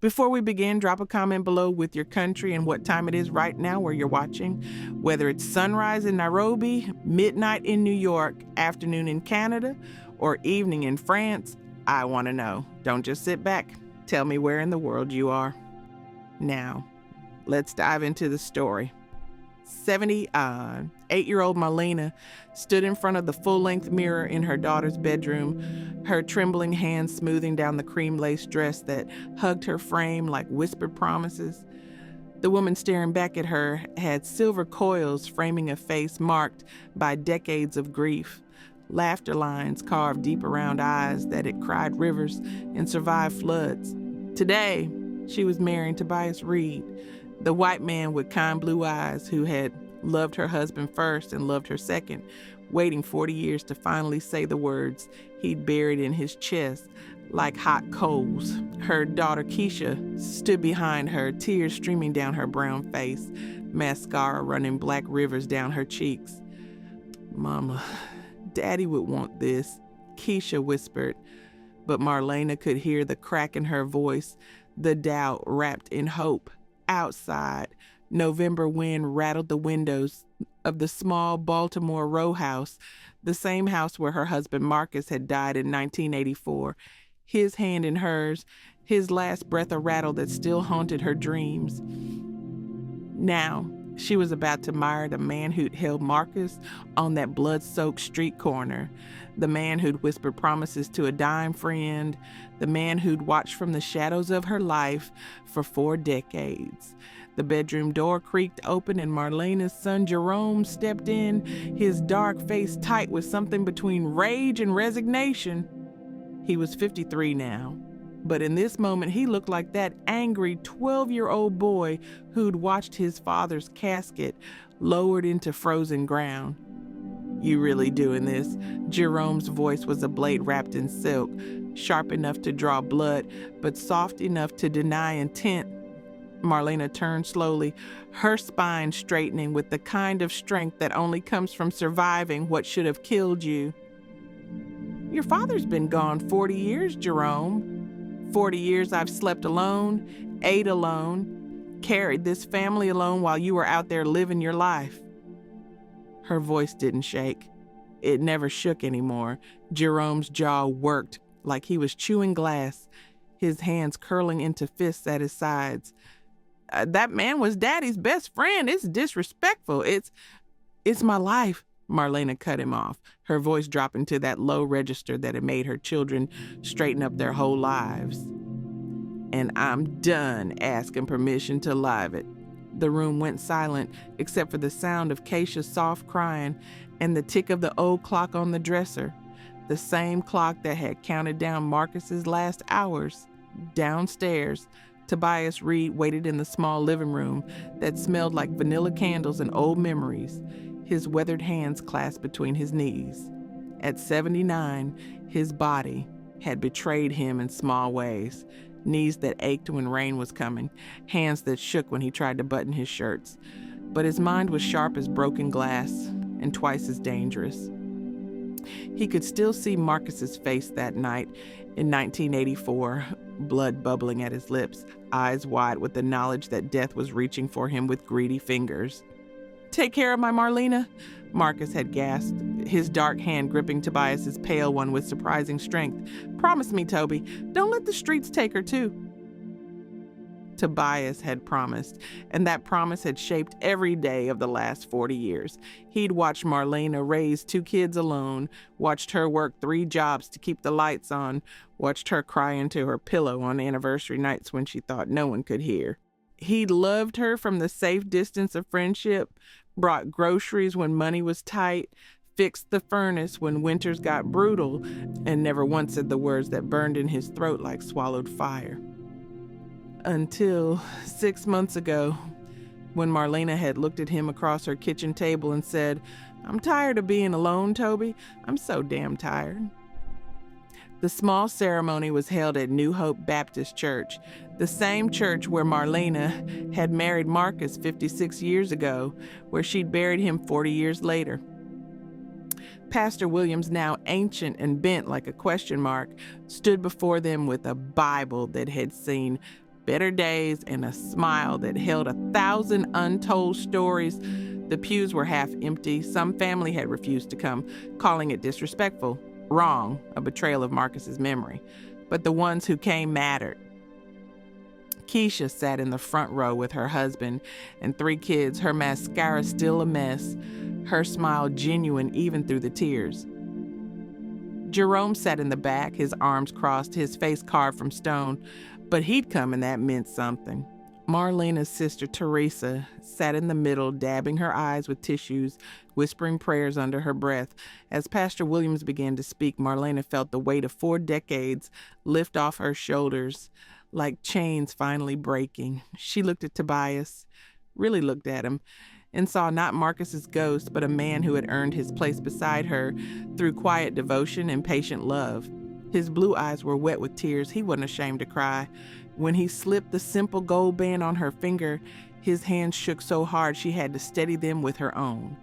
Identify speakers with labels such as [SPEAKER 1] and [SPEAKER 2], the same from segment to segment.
[SPEAKER 1] Before we begin, drop a comment below with your country and what time it is right now where you're watching. Whether it's sunrise in Nairobi, midnight in New York, afternoon in Canada, or evening in France, I want to know. Don't just sit back. Tell me where in the world you are. Now, let's dive into the story. 8-year-old Marlena stood in front of the full-length mirror in her daughter's bedroom, her trembling hands smoothing down the cream-lace dress that hugged her frame like whispered promises. The woman staring back at her had silver coils framing a face marked by decades of grief, laughter lines carved deep around eyes that had cried rivers and survived floods. Today, she was marrying Tobias Reid, the white man with kind blue eyes who had loved her husband first and loved her second, waiting 40 years to finally say the words he'd buried in his chest like hot coals. Her daughter Keisha stood behind her, tears streaming down her brown face, mascara running black rivers down her cheeks. "Mama, Daddy would want this," Keisha whispered, but Marlena could hear the crack in her voice, the doubt wrapped in hope. Outside, November wind rattled the windows of the small Baltimore row house, the same house where her husband Marcus had died in 1984, his hand in hers, his last breath a rattle that still haunted her dreams. Now, she was about to marry the man who'd held Marcus on that blood-soaked street corner, the man who'd whispered promises to a dying friend, the man who'd watched from the shadows of her life for 4 decades. The bedroom door creaked open and Marlena's son Jerome stepped in, his dark face tight with something between rage and resignation. He was 53 now, but in this moment he looked like that angry 12-year-old boy who'd watched his father's casket lowered into frozen ground. "You really doing this?" Jerome's voice was a blade wrapped in silk, sharp enough to draw blood, but soft enough to deny intent. Marlena turned slowly, her spine straightening with the kind of strength that only comes from surviving what should have killed you. "Your father's been gone 40 years, Jerome. 40 years I've slept alone, ate alone, carried this family alone while you were out there living your life." Her voice didn't shake. It never shook anymore. Jerome's jaw worked like he was chewing glass, his hands curling into fists at his sides. "That man was Daddy's best friend. It's disrespectful. It's my life." Marlena cut him off, her voice dropping to that low register that had made her children straighten up their whole lives. "And I'm done asking permission to live it." The room went silent except for the sound of Keisha's soft crying and the tick of the old clock on the dresser, the same clock that had counted down Marcus's last hours. Downstairs, Tobias Reid waited in the small living room that smelled like vanilla candles and old memories, his weathered hands clasped between his knees. At 79, his body had betrayed him in small ways. Knees that ached when rain was coming, hands that shook when he tried to button his shirts. But his mind was sharp as broken glass and twice as dangerous. He could still see Marcus's face that night in 1984, blood bubbling at his lips, eyes wide with the knowledge that death was reaching for him with greedy fingers. "Take care of my Marlena," Marcus had gasped, his dark hand gripping Tobias's pale one with surprising strength. "Promise me, Toby, don't let the streets take her too." Tobias had promised, and that promise had shaped every day of the last 40 years. He'd watched Marlena raise 2 kids alone, watched her work 3 jobs to keep the lights on, watched her cry into her pillow on anniversary nights when she thought no one could hear. He'd loved her from the safe distance of friendship, brought groceries when money was tight, fixed the furnace when winters got brutal, and never once said the words that burned in his throat like swallowed fire. Until 6 months ago, when Marlena had looked at him across her kitchen table and said, "I'm tired of being alone, Toby. I'm so damn tired." The small ceremony was held at New Hope Baptist Church, the same church where Marlena had married Marcus 56 years ago, where she'd buried him 40 years later. Pastor Williams, now ancient and bent like a question mark, stood before them with a Bible that had seen better days, and a smile that held 1,000 untold stories. The pews were half empty. Some family had refused to come, calling it disrespectful, wrong, a betrayal of Marcus's memory. But the ones who came mattered. Keisha sat in the front row with her husband and 3 kids, her mascara still a mess, her smile genuine even through the tears. Jerome sat in the back, his arms crossed, his face carved from stone, but he'd come and that meant something. Marlena's sister, Teresa, sat in the middle, dabbing her eyes with tissues, whispering prayers under her breath. As Pastor Williams began to speak, Marlena felt the weight of 4 decades lift off her shoulders, like chains finally breaking. She looked at Tobias, really looked at him, and saw not Marcus's ghost, but a man who had earned his place beside her through quiet devotion and patient love. His blue eyes were wet with tears. He wasn't ashamed to cry. When he slipped the simple gold band on her finger, his hands shook so hard she had to steady them with her own.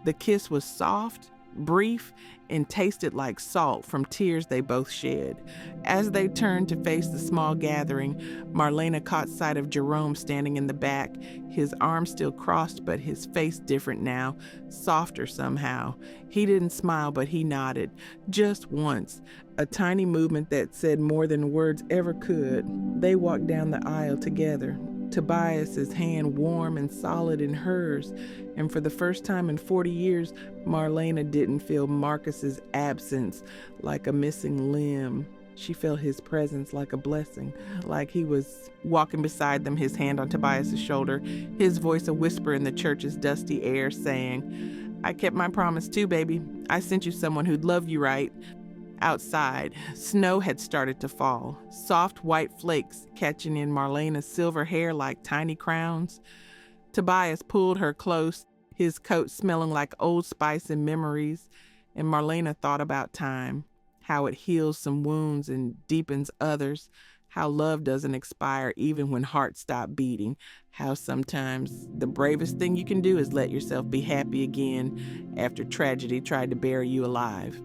[SPEAKER 1] The kiss was soft, brief, and tasted like salt from tears they both shed. As they turned to face the small gathering, Marlena caught sight of Jerome standing in the back, his arms still crossed, but his face different now, softer somehow. He didn't smile, but he nodded, just once, a tiny movement that said more than words ever could. They walked down the aisle together, Tobias's hand warm and solid in hers, and for the first time in 40 years, Marlena didn't feel Marcus's absence like a missing limb. She felt his presence like a blessing, like he was walking beside them, his hand on Tobias's shoulder, his voice a whisper in the church's dusty air saying, "I kept my promise too, baby. I sent you someone who'd love you right." Outside, snow had started to fall, soft white flakes catching in Marlena's silver hair like tiny crowns. Tobias pulled her close, his coat smelling like Old Spice and memories, and Marlena thought about time, how it heals some wounds and deepens others, how love doesn't expire even when hearts stop beating, how sometimes the bravest thing you can do is let yourself be happy again after tragedy tried to bury you alive.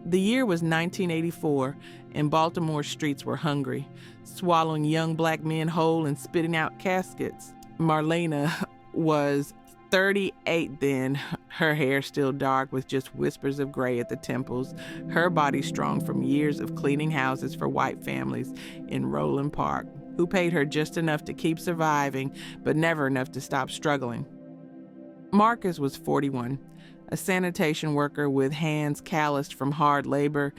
[SPEAKER 1] The year was 1984, and Baltimore's streets were hungry, swallowing young black men whole and spitting out caskets. Marlena was 38 then, her hair still dark with just whispers of gray at the temples, her body strong from years of cleaning houses for white families in Roland Park, who paid her just enough to keep surviving, but never enough to stop struggling. Marcus was 41. A sanitation worker with hands calloused from hard labor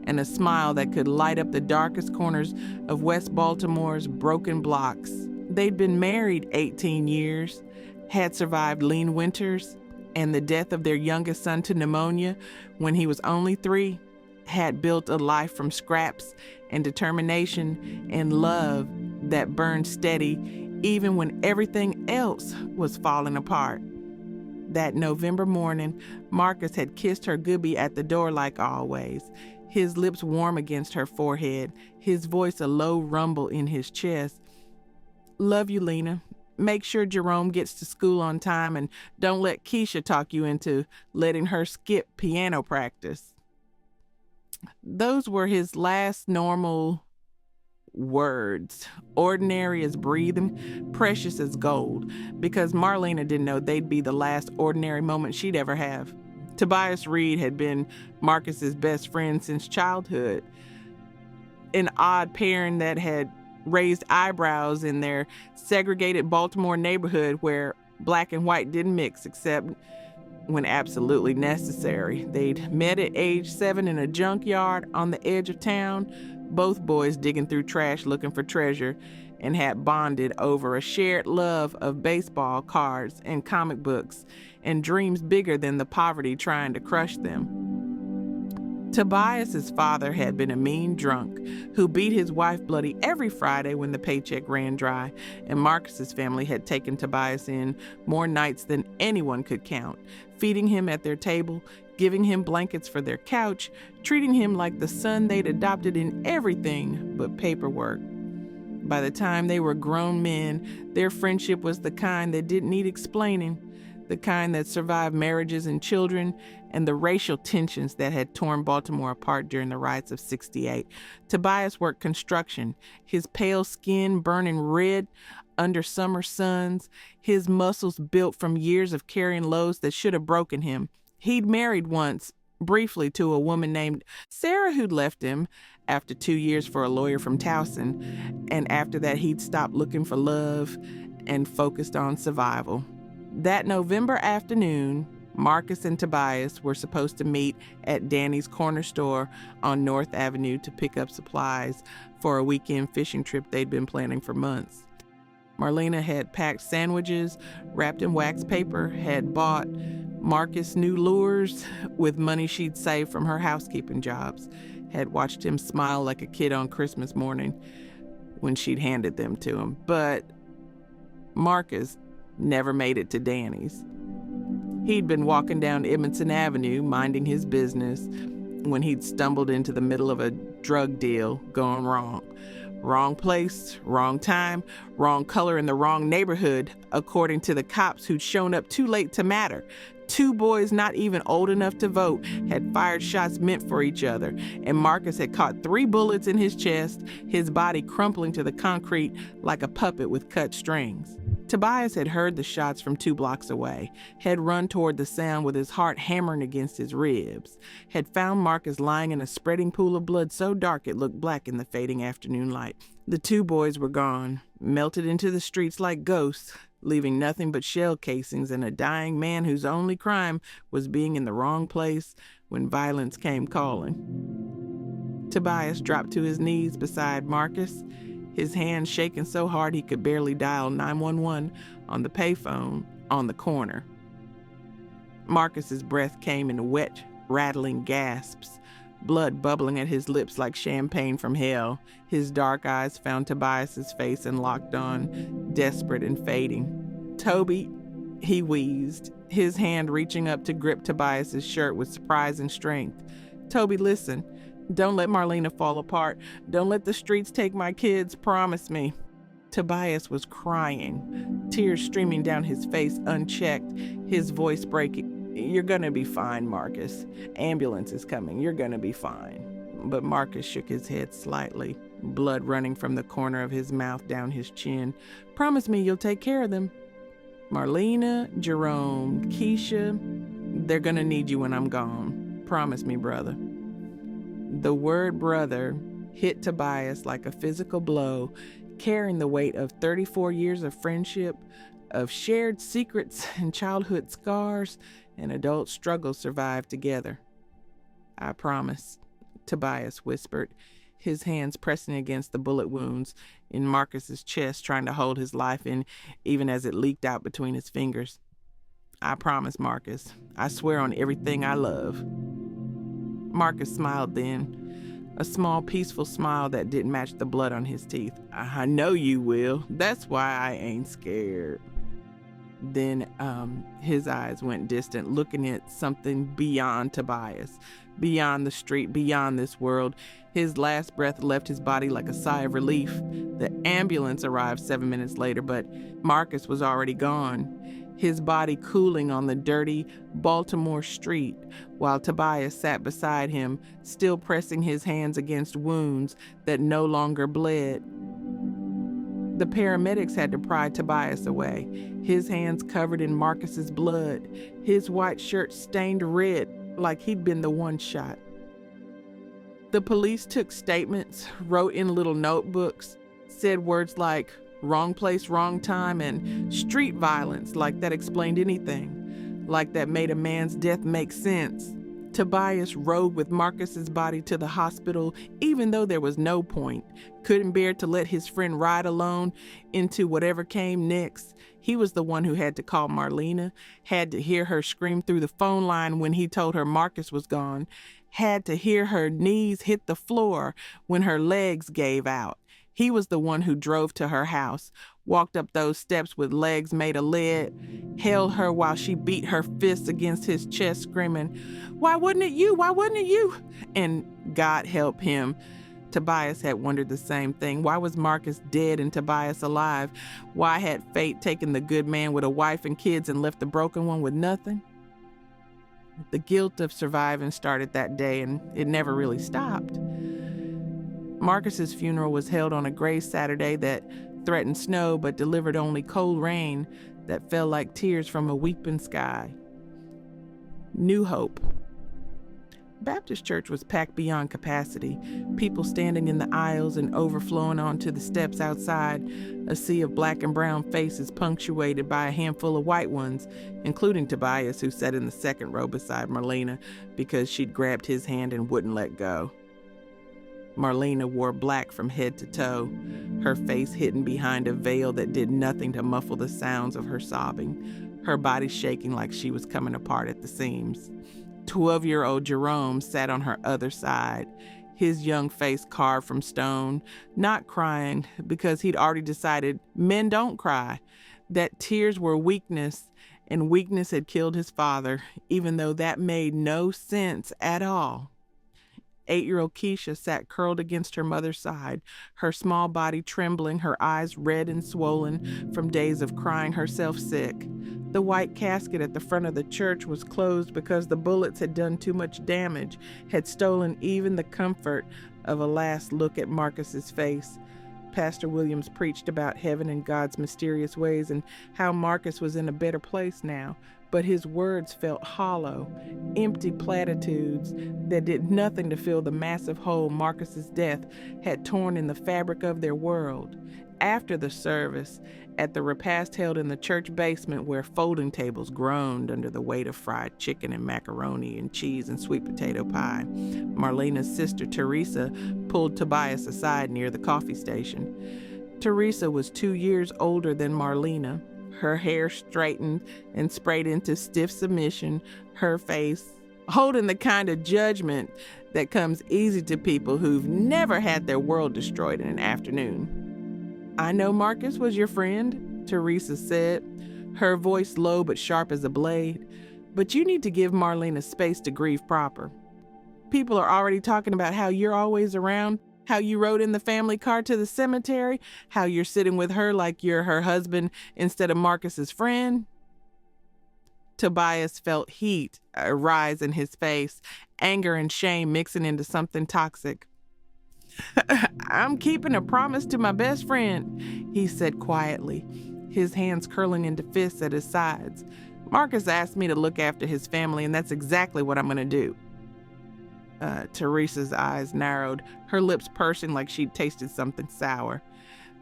[SPEAKER 1] and a smile that could light up the darkest corners of West Baltimore's broken blocks. They'd been married 18 years, had survived lean winters and the death of their youngest son to pneumonia when he was only 3, had built a life from scraps and determination and love that burned steady even when everything else was falling apart. That November morning, Marcus had kissed her goodbye at the door like always, his lips warm against her forehead, his voice a low rumble in his chest. "Love you, Lena. Make sure Jerome gets to school on time and don't let Keisha talk you into letting her skip piano practice." Those were his last normal words, ordinary as breathing, precious as gold, because Marlena didn't know they'd be the last ordinary moment she'd ever have. Tobias Reid had been Marcus's best friend since childhood, an odd pairing that had raised eyebrows in their segregated Baltimore neighborhood where black and white didn't mix except when absolutely necessary. They'd met at age 7 in a junkyard on the edge of town, both boys digging through trash looking for treasure, and had bonded over a shared love of baseball cards and comic books and dreams bigger than the poverty trying to crush them. Tobias's father had been a mean drunk who beat his wife bloody every Friday when the paycheck ran dry, and Marcus's family had taken Tobias in more nights than anyone could count, feeding him at their table, giving him blankets for their couch, treating him like the son they'd adopted in everything but paperwork. By the time they were grown men, their friendship was the kind that didn't need explaining. the kind that survived marriages and children, and the racial tensions that had torn Baltimore apart during the riots of '68. Tobias worked construction, his pale skin burning red under summer suns, his muscles built from years of carrying loads that should have broken him. He'd married once, briefly, to a woman named Sarah who'd left him after 2 years for a lawyer from Towson, and after that he'd stopped looking for love and focused on survival. That November afternoon, Marcus and Tobias were supposed to meet at Danny's corner store on North Avenue to pick up supplies for a weekend fishing trip they'd been planning for months. Marlena had packed sandwiches wrapped in wax paper, had bought Marcus new lures with money she'd saved from her housekeeping jobs, had watched him smile like a kid on Christmas morning when she'd handed them to him. But Marcus never made it to Danny's. He'd been walking down Edmondson Avenue, minding his business, when he'd stumbled into the middle of a drug deal gone wrong. Wrong place, wrong time, wrong color in the wrong neighborhood, according to the cops who'd shown up too late to matter. 2 boys not even old enough to vote had fired shots meant for each other, and Marcus had caught 3 bullets in his chest, his body crumpling to the concrete like a puppet with cut strings. Tobias had heard the shots from 2 blocks away, had run toward the sound with his heart hammering against his ribs, had found Marcus lying in a spreading pool of blood so dark it looked black in the fading afternoon light. The 2 boys were gone, melted into the streets like ghosts, leaving nothing but shell casings and a dying man whose only crime was being in the wrong place when violence came calling. Tobias dropped to his knees beside Marcus, his hand shaking so hard he could barely dial 911 on the payphone on the corner. Marcus's breath came in wet, rattling gasps, blood bubbling at his lips like champagne from hell. His dark eyes found Tobias's face and locked on, desperate and fading. "Toby," he wheezed, his hand reaching up to grip Tobias's shirt with surprising strength. "Toby, listen. Don't let Marlena fall apart. Don't let the streets take my kids. Promise me." Tobias was crying, tears streaming down his face unchecked, his voice breaking. "You're gonna be fine, Marcus. Ambulance is coming. You're gonna be fine." But Marcus shook his head slightly, blood running from the corner of his mouth down his chin. "Promise me you'll take care of them. Marlena, Jerome, Keisha, they're gonna need you when I'm gone. Promise me, brother." The word brother hit Tobias like a physical blow, carrying the weight of 34 years of friendship, of shared secrets and childhood scars and adult struggles survived together. "I promise," Tobias whispered, his hands pressing against the bullet wounds in Marcus's chest, trying to hold his life in even as it leaked out between his fingers. "I promise, Marcus. I swear on everything I love." Marcus smiled then, a small, peaceful smile that didn't match the blood on his teeth. "I know you will. That's why I ain't scared." Then his eyes went distant, looking at something beyond Tobias, beyond the street, beyond this world. His last breath left his body like a sigh of relief. The ambulance arrived 7 minutes later, but Marcus was already gone, his body cooling on the dirty Baltimore street, while Tobias sat beside him, still pressing his hands against wounds that no longer bled. The paramedics had to pry Tobias away, his hands covered in Marcus's blood, his white shirt stained red like he'd been the one shot. The police took statements, wrote in little notebooks, said words like wrong place, wrong time, and street violence, like that explained anything, like that made a man's death make sense. Tobias rode with Marcus's body to the hospital, even though there was no point. Couldn't bear to let his friend ride alone into whatever came next. He was the one who had to call Marlena, had to hear her scream through the phone line when he told her Marcus was gone, had to hear her knees hit the floor when her legs gave out. He was the one who drove to her house, walked up those steps with legs made of lead, held her while she beat her fists against his chest, screaming, "Why wasn't it you? Why wasn't it you?" And God help him, Tobias had wondered the same thing. Why was Marcus dead and Tobias alive? Why had fate taken the good man with a wife and kids and left the broken one with nothing? The guilt of surviving started that day, and it never really stopped. Marcus's funeral was held on a gray Saturday that threatened snow but delivered only cold rain that fell like tears from a weeping sky. New hope. Baptist church was packed beyond capacity, people standing in the aisles and overflowing onto the steps outside, a sea of black and brown faces punctuated by a handful of white ones, including Tobias, who sat in the second row beside Marlena because she'd grabbed his hand and wouldn't let go. Marlena wore black from head to toe, her face hidden behind a veil that did nothing to muffle the sounds of her sobbing, her body shaking like she was coming apart at the seams. 12-year-old Jerome sat on her other side, his young face carved from stone, not crying because he'd already decided men don't cry, that tears were weakness, and weakness had killed his father, even though that made no sense at all. 8-year-old Keisha sat curled against her mother's side, her small body trembling, her eyes red and swollen from days of crying herself sick. The white casket at the front of the church was closed because the bullets had done too much damage, had stolen even the comfort of a last look at Marcus's face. Pastor Williams preached about heaven and God's mysterious ways and how Marcus was in a better place now, but his words felt hollow, empty platitudes that did nothing to fill the massive hole Marcus's death had torn in the fabric of their world. After the service, at the repast held in the church basement where folding tables groaned under the weight of fried chicken and macaroni and cheese and sweet potato pie, Marlena's sister Teresa pulled Tobias aside near the coffee station. Teresa was 2 years older than Marlena, her hair straightened and sprayed into stiff submission, her face holding the kind of judgment that comes easy to people who've never had their world destroyed in an afternoon. "I know Marcus was your friend," Teresa said, her voice low but sharp as a blade, "but you need to give Marlena space to grieve proper. People are already talking about how you're always around, how you rode in the family car to the cemetery, how you're sitting with her like you're her husband instead of Marcus's friend." Tobias felt heat rise in his face, anger and shame mixing into something toxic. "I'm keeping a promise to my best friend," he said quietly, his hands curling into fists at his sides. "Marcus asked me to look after his family, and that's exactly what I'm going to do." Teresa's eyes narrowed, her lips pursing like she'd tasted something sour.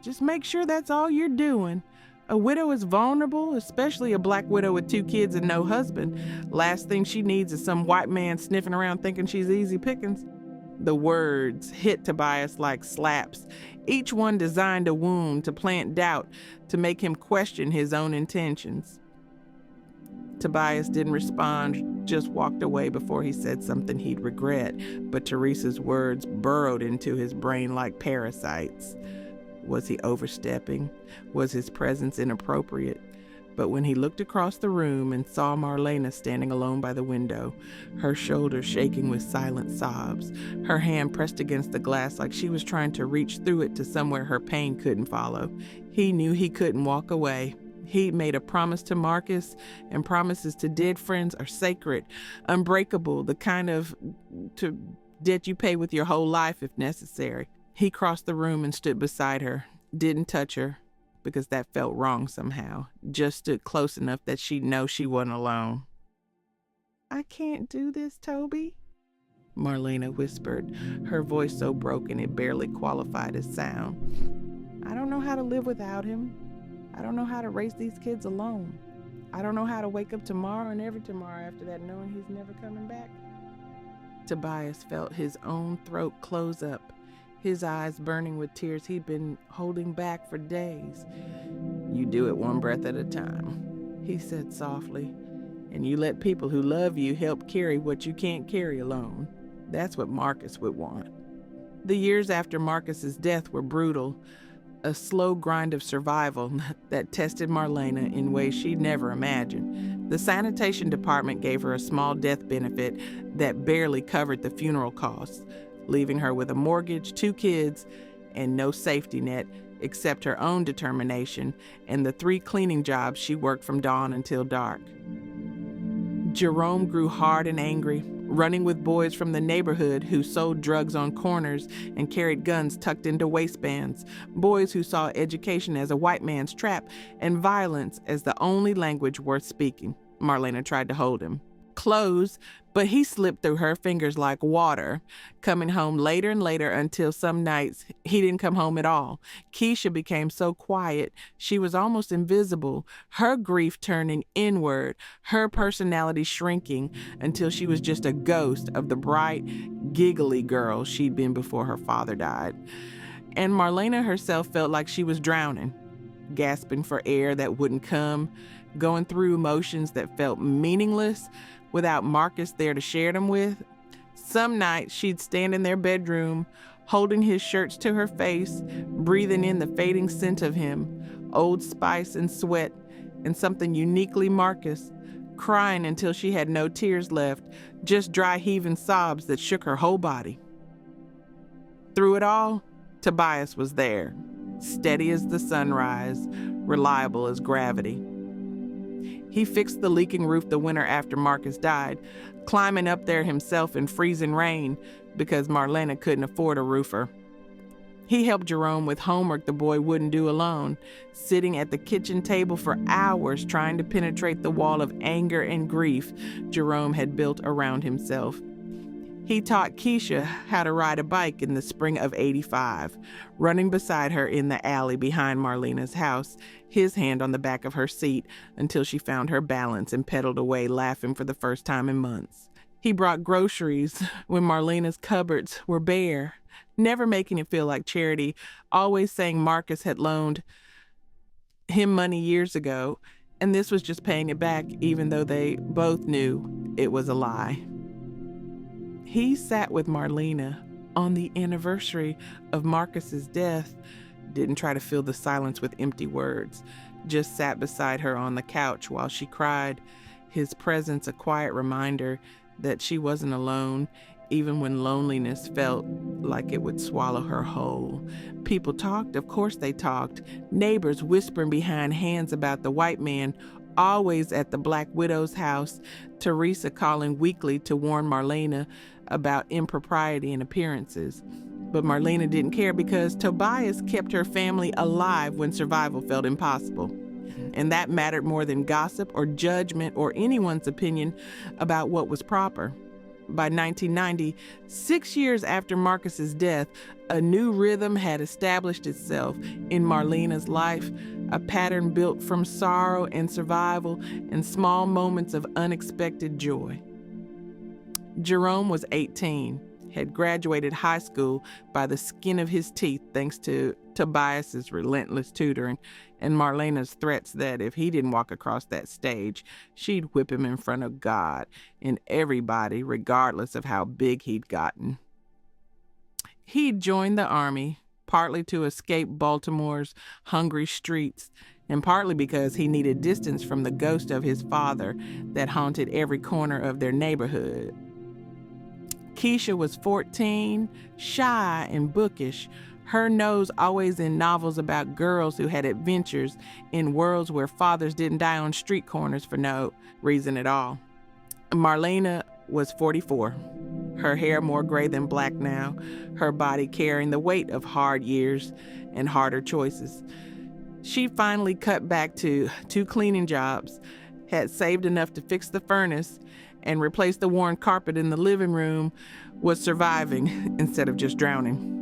[SPEAKER 1] "Just make sure that's all you're doing. A widow is vulnerable, especially a black widow with 2 kids and no husband. Last thing she needs is some white man sniffing around thinking she's easy pickings." The words hit Tobias like slaps, each one designed a wound to plant doubt, to make him question his own intentions. Tobias didn't respond, just walked away before he said something he'd regret, but Teresa's words burrowed into his brain like parasites. Was he overstepping? Was his presence inappropriate? But when he looked across the room and saw Marlena standing alone by the window, her shoulders shaking with silent sobs, her hand pressed against the glass like she was trying to reach through it to somewhere her pain couldn't follow, he knew he couldn't walk away. He'd made a promise to Marcus, and promises to dead friends are sacred, unbreakable, the kind of debt you pay with your whole life if necessary. He crossed the room and stood beside her, didn't touch her, because that felt wrong somehow, just stood close enough that she'd know she wasn't alone. "I can't do this, Toby," Marlena whispered, her voice so broken it barely qualified as sound. "I don't know how to live without him. I don't know how to raise these kids alone. I don't know how to wake up tomorrow and every tomorrow after that knowing he's never coming back." Tobias felt his own throat close up, his eyes burning with tears he'd been holding back for days. "You do it one breath at a time," he said softly, "and you let people who love you help carry what you can't carry alone. That's what Marcus would want." The years after Marcus's death were brutal, a slow grind of survival that tested Marlena in ways she'd never imagined. The sanitation department gave her a small death benefit that barely covered the funeral costs. leaving her with a mortgage, 2 kids, and no safety net except her own determination and the 3 cleaning jobs she worked from dawn until dark. Jerome grew hard and angry, running with boys from the neighborhood who sold drugs on corners and carried guns tucked into waistbands, boys who saw education as a white man's trap and violence as the only language worth speaking. Marlena tried to hold him close, but he slipped through her fingers like water, coming home later and later until some nights he didn't come home at all. Keisha became so quiet, she was almost invisible, her grief turning inward, her personality shrinking until she was just a ghost of the bright, giggly girl she'd been before her father died. And Marlena herself felt like she was drowning, gasping for air that wouldn't come, going through emotions that felt meaningless without Marcus there to share them with. Some nights she'd stand in their bedroom, holding his shirts to her face, breathing in the fading scent of him, Old Spice and sweat, and something uniquely Marcus, crying until she had no tears left, just dry heaving sobs that shook her whole body. Through it all, Tobias was there, steady as the sunrise, reliable as gravity. He fixed the leaking roof the winter after Marcus died, climbing up there himself in freezing rain because Marlena couldn't afford a roofer. He helped Jerome with homework the boy wouldn't do alone, sitting at the kitchen table for hours trying to penetrate the wall of anger and grief Jerome had built around himself. He taught Keisha how to ride a bike in the spring of '85, running beside her in the alley behind Marlena's house, his hand on the back of her seat until she found her balance and pedaled away laughing for the first time in months. He brought groceries when Marlena's cupboards were bare, never making it feel like charity, always saying Marcus had loaned him money years ago, and this was just paying it back even though they both knew it was a lie. He sat with Marlena on the anniversary of Marcus's death, didn't try to fill the silence with empty words, just sat beside her on the couch while she cried, his presence a quiet reminder that she wasn't alone, even when loneliness felt like it would swallow her whole. People talked, of course they talked, neighbors whispering behind hands about the white man always at the Black Widow's house, Teresa calling weekly to warn Marlena about impropriety in appearances. But Marlena didn't care because Tobias kept her family alive when survival felt impossible. And that mattered more than gossip or judgment or anyone's opinion about what was proper. By 1990, 6 years after Marcus's death, a new rhythm had established itself in Marlena's life, a pattern built from sorrow and survival and small moments of unexpected joy. Jerome was 18, had graduated high school by the skin of his teeth thanks to Tobias's relentless tutoring and Marlena's threats that if he didn't walk across that stage, she'd whip him in front of God and everybody, regardless of how big he'd gotten. He'd joined the Army, partly to escape Baltimore's hungry streets, and partly because he needed distance from the ghost of his father that haunted every corner of their neighborhood. Keisha was 14, shy and bookish, her nose always in novels about girls who had adventures in worlds where fathers didn't die on street corners for no reason at all. Marlena was 44, her hair more gray than black now, her body carrying the weight of hard years and harder choices. She finally cut back to 2 cleaning jobs, had saved enough to fix the furnace, and replace the worn carpet in the living room, was surviving instead of just drowning.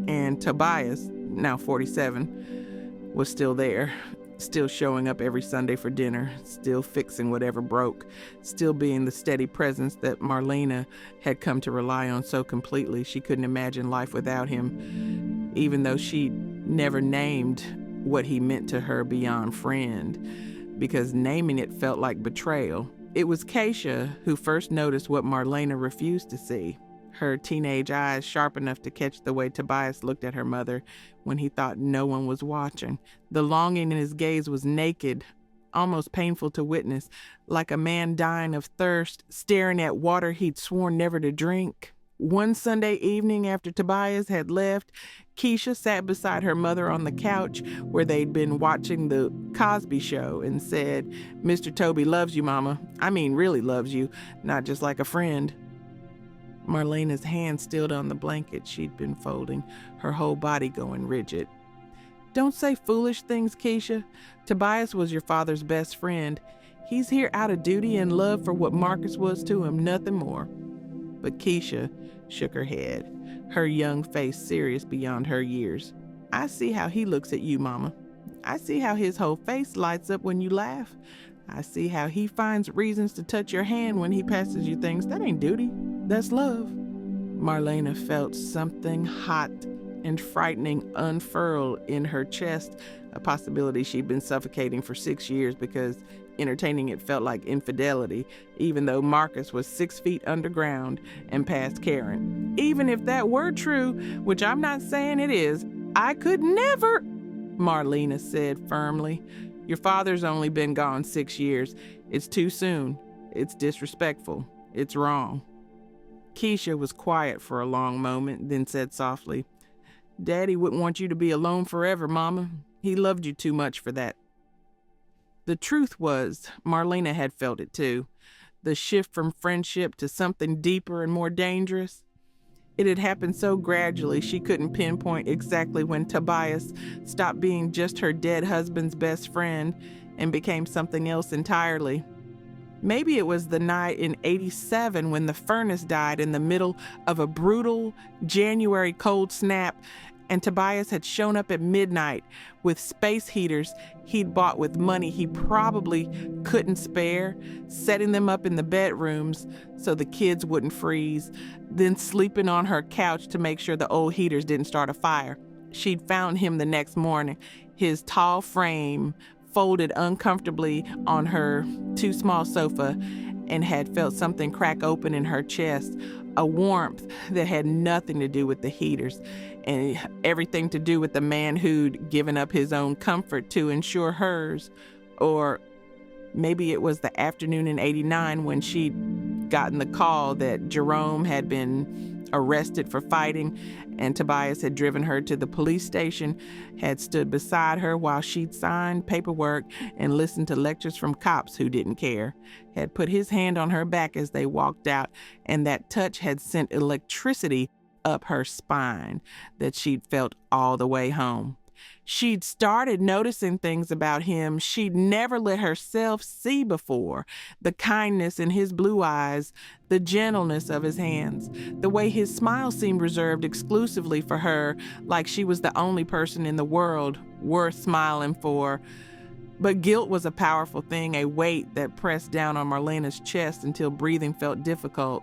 [SPEAKER 1] And Tobias, now 47, was still there, still showing up every Sunday for dinner, still fixing whatever broke, still being the steady presence that Marlena had come to rely on so completely she couldn't imagine life without him, even though she never named what he meant to her beyond friend, because naming it felt like betrayal. It was Keisha who first noticed what Marlena refused to see, her teenage eyes sharp enough to catch the way Tobias looked at her mother when he thought no one was watching. The longing in his gaze was naked, almost painful to witness, like a man dying of thirst, staring at water he'd sworn never to drink. One Sunday evening after Tobias had left, Keisha sat beside her mother on the couch where they'd been watching the Cosby Show and said, "Mr. Toby loves you, Mama. I mean, really loves you, not just like a friend." Marlena's hand stilled on the blanket she'd been folding, her whole body going rigid. "Don't say foolish things, Keisha. Tobias was your father's best friend. He's here out of duty and love for what Marcus was to him, nothing more." But Keisha shook her head, her young face serious beyond her years. "I see how he looks at you, Mama. I see how his whole face lights up when you laugh. I see how he finds reasons to touch your hand when he passes you things. That ain't duty. That's love." Marlena felt something hot and frightening unfurl in her chest, a possibility she'd been suffocating for 6 years because entertaining it felt like infidelity, even though Marcus was 6 feet underground and past caring. Even if that were true, which I'm not saying it is, I could never, Marlena said firmly. "Your father's only been gone 6 years. It's too soon. It's disrespectful. It's wrong." Keisha was quiet for a long moment, then said softly, "Daddy wouldn't want you to be alone forever, Mama. He loved you too much for that." The truth was, Marlena had felt it too. The shift from friendship to something deeper and more dangerous. It had happened so gradually she couldn't pinpoint exactly when Tobias stopped being just her dead husband's best friend and became something else entirely. Maybe it was the night in '87 when the furnace died in the middle of a brutal January cold snap, and Tobias had shown up at midnight with space heaters he'd bought with money he probably couldn't spare, setting them up in the bedrooms so the kids wouldn't freeze, then sleeping on her couch to make sure the old heaters didn't start a fire. She'd found him the next morning, his tall frame folded uncomfortably on her too small sofa, and had felt something crack open in her chest, a warmth that had nothing to do with the heaters and everything to do with the man who'd given up his own comfort to ensure hers. Or maybe it was the afternoon in '89 when she'd gotten the call that Jerome had been arrested for fighting, and Tobias had driven her to the police station, had stood beside her while she'd signed paperwork and listened to lectures from cops who didn't care, had put his hand on her back as they walked out, and that touch had sent electricity up her spine that she'd felt all the way home. She'd started noticing things about him she'd never let herself see before. The kindness in his blue eyes, the gentleness of his hands, the way his smile seemed reserved exclusively for her, like she was the only person in the world worth smiling for. But guilt was a powerful thing, a weight that pressed down on Marlena's chest until breathing felt difficult.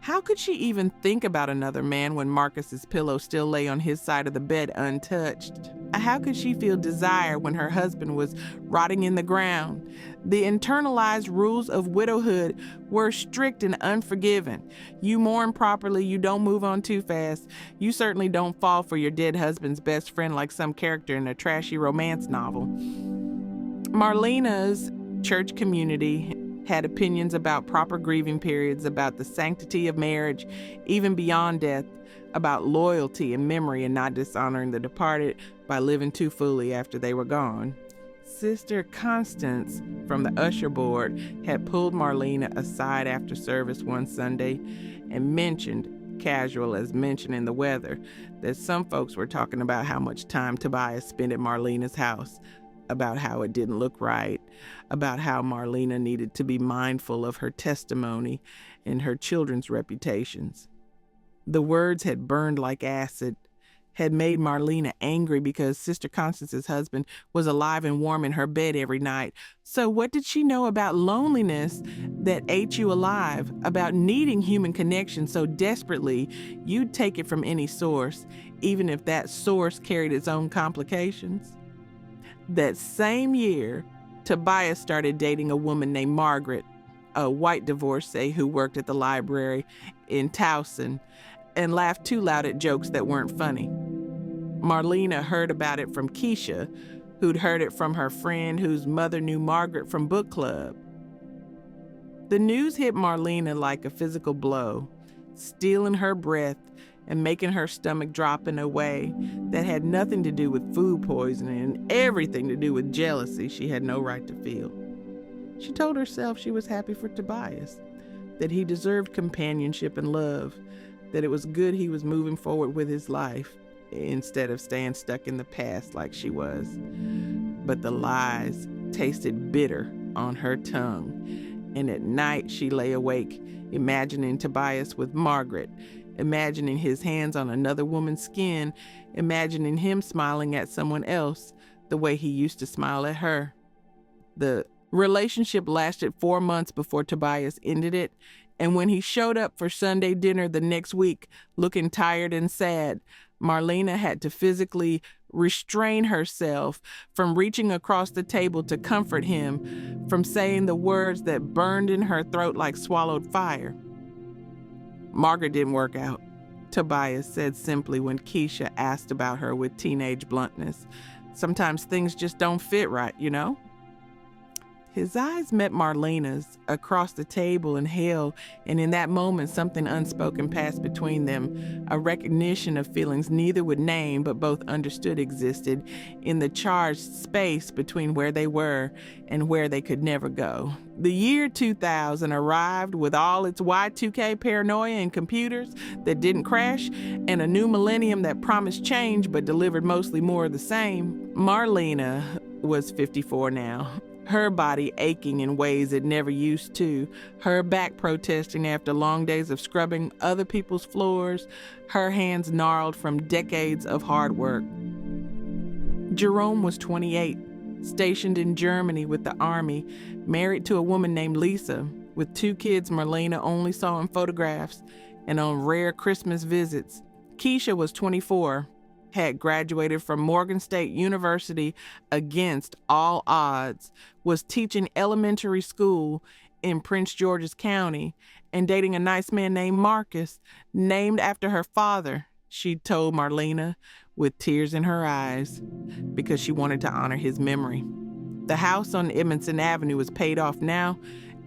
[SPEAKER 1] How could she even think about another man when Marcus's pillow still lay on his side of the bed untouched? How could she feel desire when her husband was rotting in the ground? The internalized rules of widowhood were strict and unforgiving. You mourn properly, you don't move on too fast. You certainly don't fall for your dead husband's best friend like some character in a trashy romance novel. Marlena's church community had opinions about proper grieving periods, about the sanctity of marriage, even beyond death, about loyalty and memory and not dishonoring the departed by living too fully after they were gone. Sister Constance from the usher board had pulled Marlena aside after service one Sunday and mentioned, casual as mentioning the weather, that some folks were talking about how much time Tobias spent at Marlena's house, about how it didn't look right, about how Marlena needed to be mindful of her testimony and her children's reputations. The words had burned like acid, had made Marlena angry because Sister Constance's husband was alive and warm in her bed every night. So what did she know about loneliness that ate you alive, about needing human connection so desperately you'd take it from any source, even if that source carried its own complications? That same year, Tobias started dating a woman named Margaret, a white divorcee who worked at the library in Towson, and laughed too loud at jokes that weren't funny. Marlena heard about it from Keisha, who'd heard it from her friend whose mother knew Margaret from book club. The news hit Marlena like a physical blow. stealing her breath and making her stomach drop in a way that had nothing to do with food poisoning and everything to do with jealousy she had no right to feel. She told herself she was happy for Tobias, that he deserved companionship and love, that it was good he was moving forward with his life instead of staying stuck in the past like she was. But the lies tasted bitter on her tongue, and at night she lay awake, imagining Tobias with Margaret, imagining his hands on another woman's skin, imagining him smiling at someone else the way he used to smile at her. The relationship lasted 4 months before Tobias ended it, and when he showed up for Sunday dinner the next week looking tired and sad, Marlena had to physically restrain herself from reaching across the table to comfort him, from saying the words that burned in her throat like swallowed fire. Margaret didn't work out, Tobias said simply when Keisha asked about her with teenage bluntness. Sometimes things just don't fit right, you know? His eyes met Marlena's across the table in hell, and in that moment something unspoken passed between them, a recognition of feelings neither would name but both understood existed in the charged space between where they were and where they could never go. The year 2000 arrived with all its Y2K paranoia and computers that didn't crash, and a new millennium that promised change but delivered mostly more of the same. Marlena was 54 now. Her body aching in ways it never used to, her back protesting after long days of scrubbing other people's floors, her hands gnarled from decades of hard work. Jerome was 28, stationed in Germany with the army, married to a woman named Lisa, with 2 kids Marlena only saw in photographs and on rare Christmas visits. Keisha was 24, had graduated from Morgan State University against all odds, was teaching elementary school in Prince George's County, and dating a nice man named Marcus, named after her father, she told Marlena with tears in her eyes, because she wanted to honor his memory. The house on Edmondson Avenue was paid off now,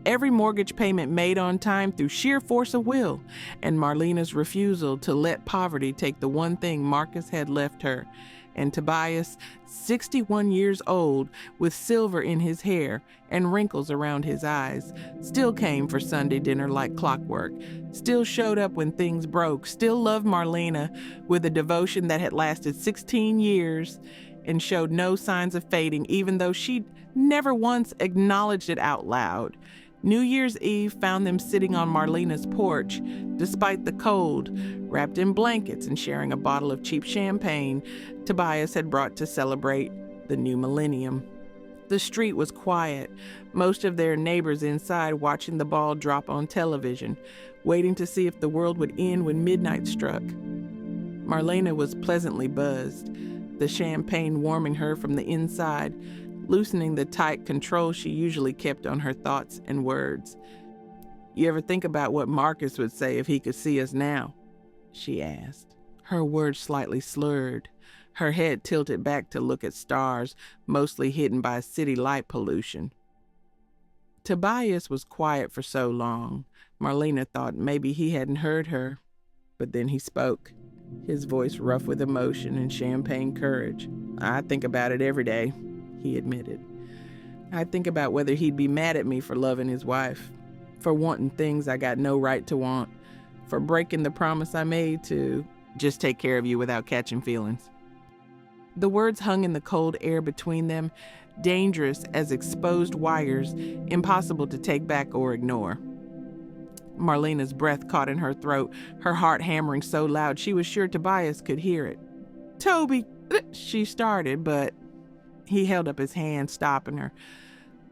[SPEAKER 1] every mortgage payment made on time through sheer force of will, and Marlena's refusal to let poverty take the one thing Marcus had left her. And Tobias, 61 years old, with silver in his hair and wrinkles around his eyes, still came for Sunday dinner like clockwork, still showed up when things broke, still loved Marlena with a devotion that had lasted 16 years and showed no signs of fading, even though she'd never once acknowledged it out loud. New Year's Eve found them sitting on Marlena's porch, despite the cold, wrapped in blankets and sharing a bottle of cheap champagne Tobias had brought to celebrate the new millennium. The street was quiet, most of their neighbors inside watching the ball drop on television, waiting to see if the world would end when midnight struck. Marlena was pleasantly buzzed, the champagne warming her from the inside, loosening the tight control she usually kept on her thoughts and words. "You ever think about what Marcus would say if he could see us now?" she asked. Her words slightly slurred, her head tilted back to look at stars, mostly hidden by city light pollution. Tobias was quiet for so long, Marlena thought maybe he hadn't heard her. But then he spoke, his voice rough with emotion and champagne courage. "I think about it every day," he admitted. "I think about whether he'd be mad at me for loving his wife, for wanting things I got no right to want, for breaking the promise I made to just take care of you without catching feelings." The words hung in the cold air between them, dangerous as exposed wires, impossible to take back or ignore. Marlena's breath caught in her throat, her heart hammering so loud she was sure Tobias could hear it. "Toby," she started, but he held up his hand, stopping her.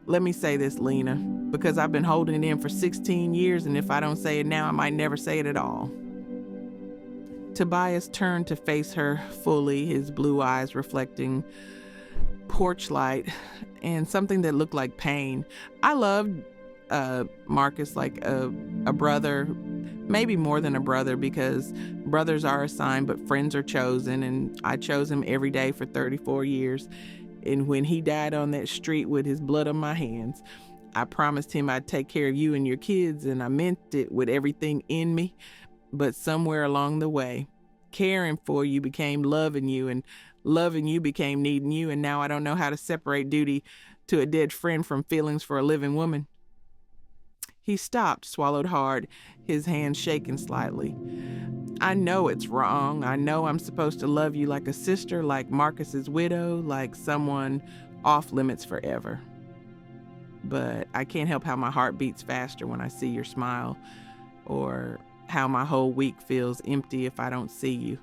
[SPEAKER 1] "Let me say this, Lena, because I've been holding it in for 16 years, and if I don't say it now, I might never say it at all." Tobias turned to face her fully, his blue eyes reflecting porch light and something that looked like pain. "I loved Marcus like a brother, maybe more than a brother, because brothers are assigned but friends are chosen, and I chose him every day for 34 years. And when he died on that street with his blood on my hands, I promised him I'd take care of you and your kids, and I meant it with everything in me. But somewhere along the way, caring for you became loving you, and loving you became needing you, and now I don't know how to separate duty to a dead friend from feelings for a living woman. He stopped, swallowed hard, his hand shaking slightly. I know it's wrong. I know I'm supposed to love you like a sister, like Marcus's widow, like someone off limits forever. But I can't help how my heart beats faster when I see your smile, or how my whole week feels empty if I don't see you,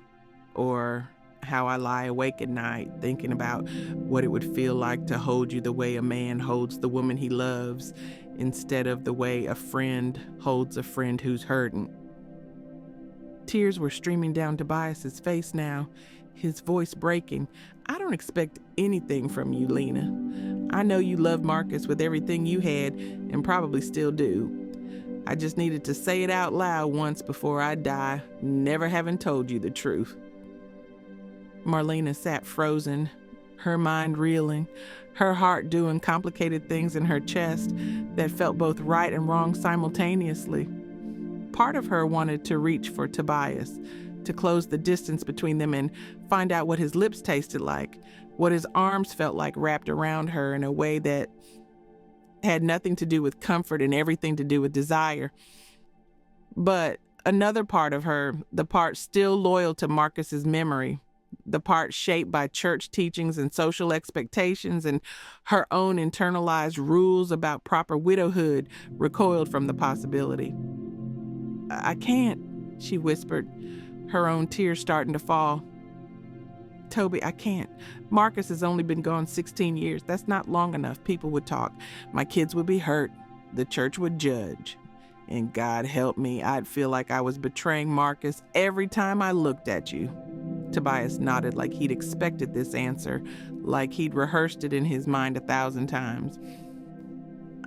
[SPEAKER 1] or how I lie awake at night thinking about what it would feel like to hold you the way a man holds the woman he loves, instead of the way a friend holds a friend who's hurting. Tears were streaming down Tobias's face now, his voice breaking. I don't expect anything from you, Lena. I know you loved Marcus with everything you had, and probably still do. I just needed to say it out loud once before I die, never having told you the truth. Marlena sat frozen, her mind reeling, her heart doing complicated things in her chest that felt both right and wrong simultaneously. Part of her wanted to reach for Tobias, to close the distance between them and find out what his lips tasted like, what his arms felt like wrapped around her in a way that had nothing to do with comfort and everything to do with desire. But another part of her, the part still loyal to Marcus's memory, the part shaped by church teachings and social expectations and her own internalized rules about proper widowhood, recoiled from the possibility. I can't, she whispered, her own tears starting to fall. Toby, I can't. Marcus has only been gone 16 years. That's not long enough. People would talk. My kids would be hurt. The church would judge. And God help me, I'd feel like I was betraying Marcus every time I looked at you. Tobias nodded like he'd expected this answer, like he'd rehearsed it in his mind 1,000 times.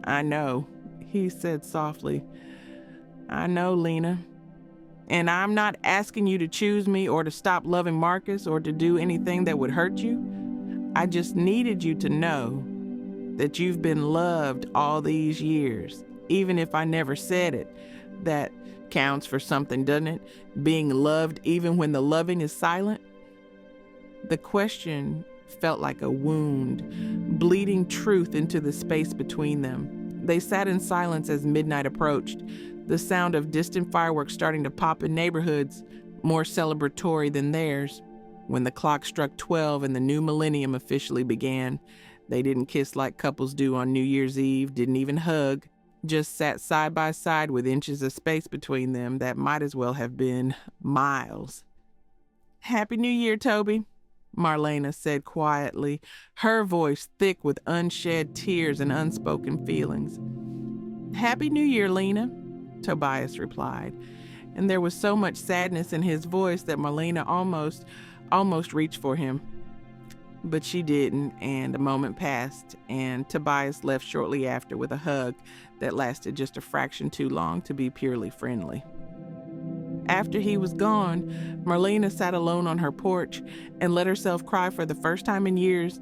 [SPEAKER 1] I know, he said softly. I know, Lena. And I'm not asking you to choose me or to stop loving Marcus or to do anything that would hurt you. I just needed you to know that you've been loved all these years, even if I never said it. That counts for something, doesn't it? Being loved even when the loving is silent. The question felt like a wound, bleeding truth into the space between them. They sat in silence as midnight approached, the sound of distant fireworks starting to pop in neighborhoods more celebratory than theirs. When the clock struck 12 and the new millennium officially began, they didn't kiss like couples do on New Year's Eve, didn't even hug, just sat side by side with inches of space between them that might as well have been miles. Happy New Year, Toby, Marlena said quietly, her voice thick with unshed tears and unspoken feelings. Happy New Year, Lena, Tobias replied, and there was so much sadness in his voice that Marlena almost reached for him. But she didn't, and a moment passed, and Tobias left shortly after with a hug that lasted just a fraction too long to be purely friendly. After he was gone, Marlena sat alone on her porch and let herself cry for the first time in years,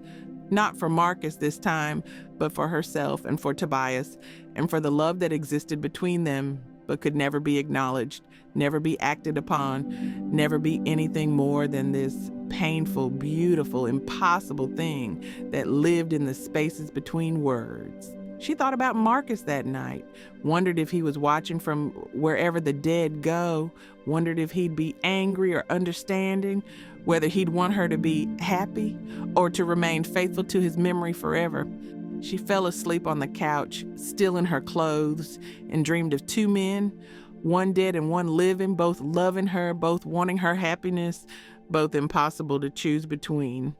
[SPEAKER 1] not for Marcus this time, but for herself and for Tobias, and for the love that existed between them, but could never be acknowledged, never be acted upon, never be anything more than this painful, beautiful, impossible thing that lived in the spaces between words. She thought about Marcus that night, wondered if he was watching from wherever the dead go, wondered if he'd be angry or understanding, whether he'd want her to be happy or to remain faithful to his memory forever. She fell asleep on the couch, still in her clothes, and dreamed of two men, one dead and one living, both loving her, both wanting her happiness, both impossible to choose between.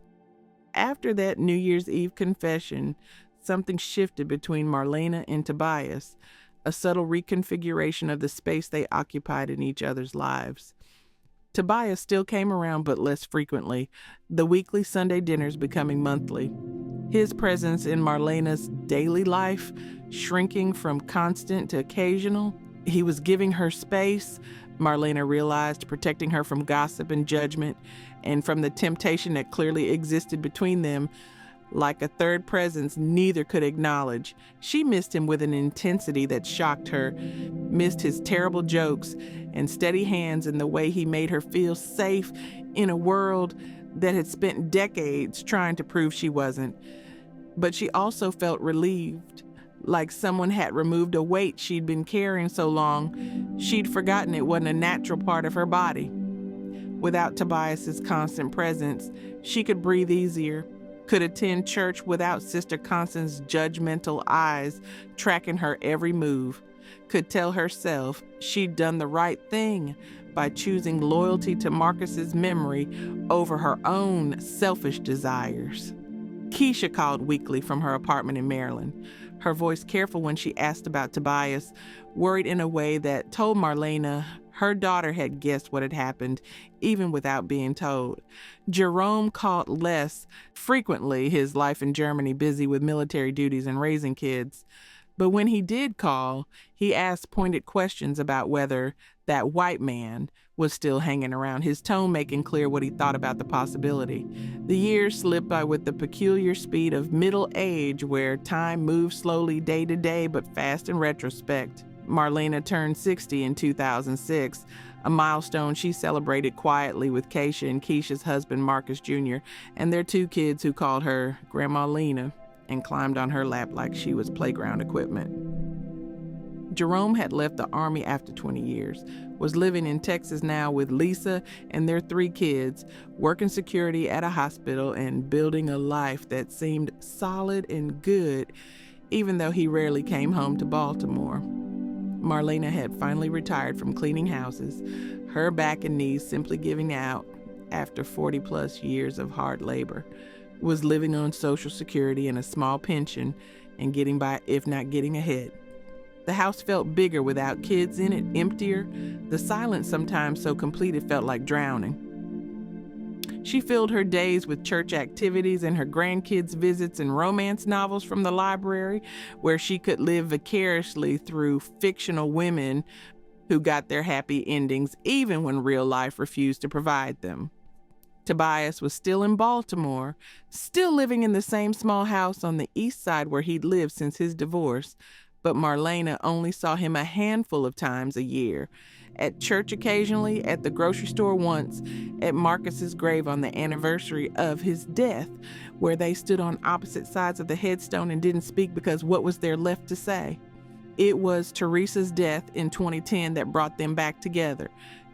[SPEAKER 1] After that New Year's Eve confession, something shifted between Marlena and Tobias, a subtle reconfiguration of the space they occupied in each other's lives. Tobias still came around, but less frequently, the weekly Sunday dinners becoming monthly. His presence in Marlena's daily life shrinking from constant to occasional. He was giving her space, Marlena realized, protecting her from gossip and judgment, and from the temptation that clearly existed between them. Like a third presence neither could acknowledge, she missed him with an intensity that shocked her, missed his terrible jokes and steady hands and the way he made her feel safe in a world that had spent decades trying to prove she wasn't. But she also felt relieved, like someone had removed a weight she'd been carrying so long, she'd forgotten it wasn't a natural part of her body. Without Tobias's constant presence, she could breathe easier, could attend church without Sister Constance's judgmental eyes tracking her every move, could tell herself she'd done the right thing by choosing loyalty to Marcus's memory over her own selfish desires. Keisha called weekly from her apartment in Maryland, her voice careful when she asked about Tobias, worried in a way that told Marlena her daughter had guessed what had happened, even without being told. Jerome called less frequently, his life in Germany busy with military duties and raising kids. But when he did call, he asked pointed questions about whether that white man was still hanging around, his tone making clear what he thought about the possibility. The years slipped by with the peculiar speed of middle age, where time moves slowly day to day but fast in retrospect. Marlena turned 60 in 2006, a milestone she celebrated quietly with Keisha and Keisha's husband Marcus Jr. and their 2 kids who called her Grandma Lena and climbed on her lap like she was playground equipment. Jerome had left the Army after 20 years, was living in Texas now with Lisa and their 3 kids, working security at a hospital and building a life that seemed solid and good, even though he rarely came home to Baltimore. Marlena had finally retired from cleaning houses, her back and knees simply giving out after 40-plus years of hard labor, was living on Social Security and a small pension and getting by, if not getting ahead. The house felt bigger without kids in it, emptier, the silence sometimes so complete it felt like drowning. She filled her days with church activities and her grandkids' visits and romance novels from the library, where she could live vicariously through fictional women who got their happy endings even when real life refused to provide them. Tobias was still in Baltimore, still living in the same small house on the east side where he'd lived since his divorce, but Marlena only saw him a handful of times a year. At church occasionally, at the grocery store once, at Marcus's grave on the anniversary of his death, where they stood on opposite sides of the headstone and didn't speak because what was there left to say? It was Teresa's death in 2010 that brought them back together.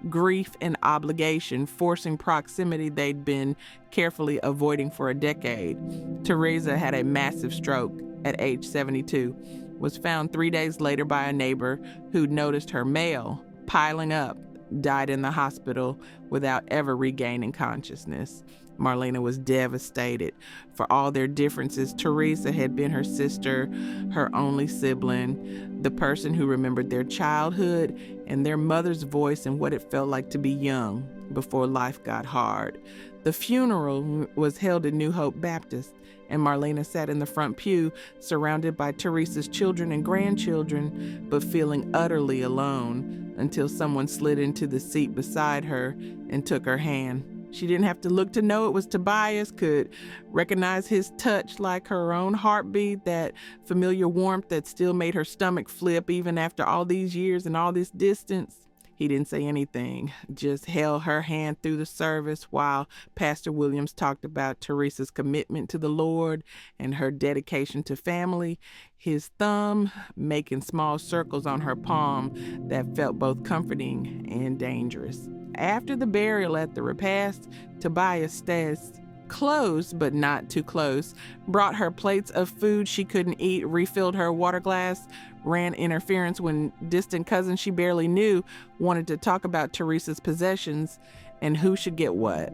[SPEAKER 1] Grief and obligation forcing proximity they'd been carefully avoiding for a decade. Teresa had a massive stroke at age 72, was found 3 days later by a neighbor who'd noticed her mail piling up, died in the hospital without ever regaining consciousness. Marlena was devastated. For all their differences, Teresa had been her sister, her only sibling, the person who remembered their childhood and their mother's voice and what it felt like to be young before life got hard. The funeral was held at New Hope Baptist, and Marlena sat in the front pew, surrounded by Teresa's children and grandchildren, but feeling utterly alone until someone slid into the seat beside her and took her hand. She didn't have to look to know it was Tobias, could recognize his touch like her own heartbeat, that familiar warmth that still made her stomach flip even after all these years and all this distance. He didn't say anything, just held her hand through the service while Pastor Williams talked about Teresa's commitment to the Lord and her dedication to family, his thumb making small circles on her palm that felt both comforting and dangerous. After the burial at the repast, Tobias stays close, but not too close, brought her plates of food she couldn't eat, refilled her water glass, ran interference when distant cousins she barely knew wanted to talk about Teresa's possessions and who should get what.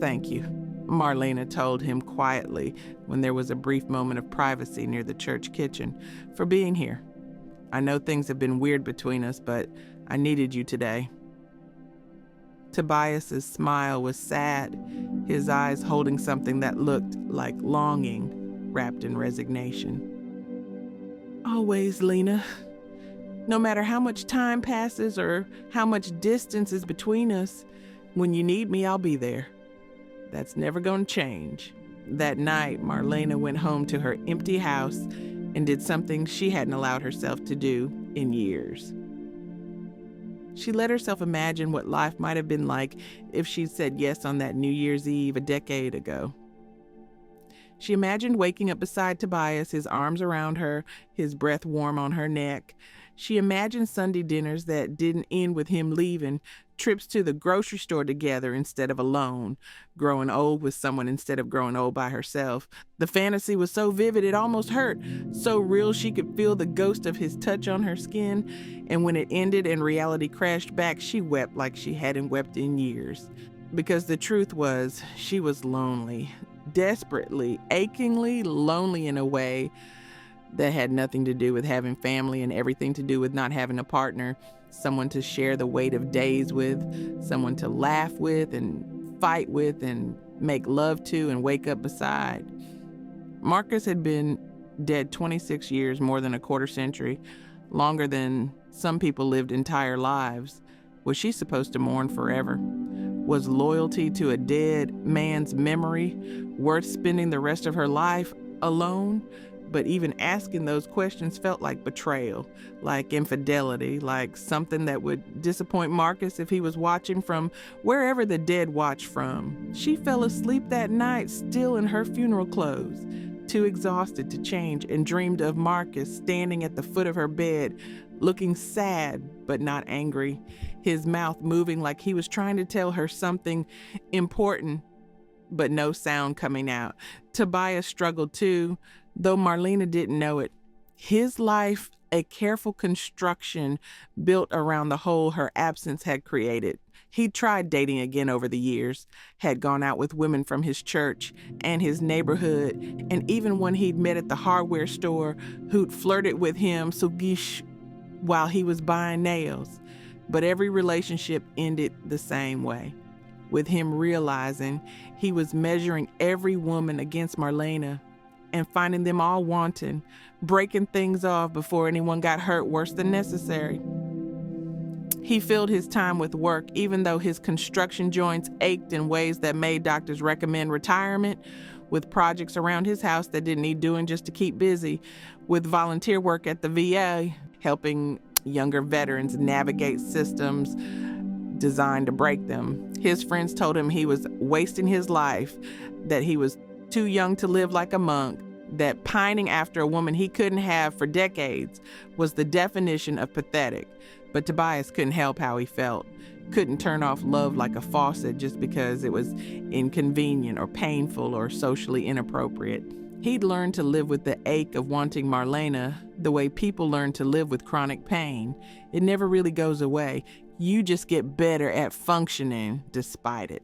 [SPEAKER 1] "Thank you," Marlena told him quietly when there was a brief moment of privacy near the church kitchen, "for being here. I know things have been weird between us, but I needed you today." Tobias's smile was sad, his eyes holding something that looked like longing wrapped in resignation. "Always, Lena. No matter how much time passes or how much distance is between us, when you need me, I'll be there. That's never going to change." That night, Marlena went home to her empty house and did something she hadn't allowed herself to do in years. She let herself imagine what life might have been like if she'd said yes on that New Year's Eve a decade ago. She imagined waking up beside Tobias, his arms around her, his breath warm on her neck. She imagined Sunday dinners that didn't end with him leaving, trips to the grocery store together instead of alone, growing old with someone instead of growing old by herself. The fantasy was so vivid it almost hurt, so real she could feel the ghost of his touch on her skin, and when it ended and reality crashed back, she wept like she hadn't wept in years. Because the truth was, she was lonely, desperately, achingly lonely in a way that had nothing to do with having family and everything to do with not having a partner, someone to share the weight of days with, someone to laugh with and fight with and make love to and wake up beside. Marcus had been dead 26 years, more than a quarter century, longer than some people lived entire lives. Was she supposed to mourn forever? Was loyalty to a dead man's memory worth spending the rest of her life alone? But even asking those questions felt like betrayal, like infidelity, like something that would disappoint Marcus if he was watching from wherever the dead watch from. She fell asleep that night, still in her funeral clothes, too exhausted to change, and dreamed of Marcus standing at the foot of her bed, looking sad but not angry, his mouth moving like he was trying to tell her something important, but no sound coming out. Tobias struggled too, though Marlena didn't know it. His life, a careful construction built around the hole her absence had created. He'd tried dating again over the years, had gone out with women from his church and his neighborhood, and even one he'd met at the hardware store who'd flirted with him sugish while he was buying nails. But every relationship ended the same way, with him realizing he was measuring every woman against Marlena and finding them all wanton, breaking things off before anyone got hurt worse than necessary. He filled his time with work, even though his construction joints ached in ways that made doctors recommend retirement, with projects around his house that didn't need doing just to keep busy, with volunteer work at the VA, helping younger veterans navigate systems designed to break them. His friends told him he was wasting his life, that he was too young to live like a monk, that pining after a woman he couldn't have for decades was the definition of pathetic. But Tobias couldn't help how he felt, couldn't turn off love like a faucet just because it was inconvenient or painful or socially inappropriate. He'd learned to live with the ache of wanting Marlena the way people learn to live with chronic pain. It never really goes away. You just get better at functioning despite it.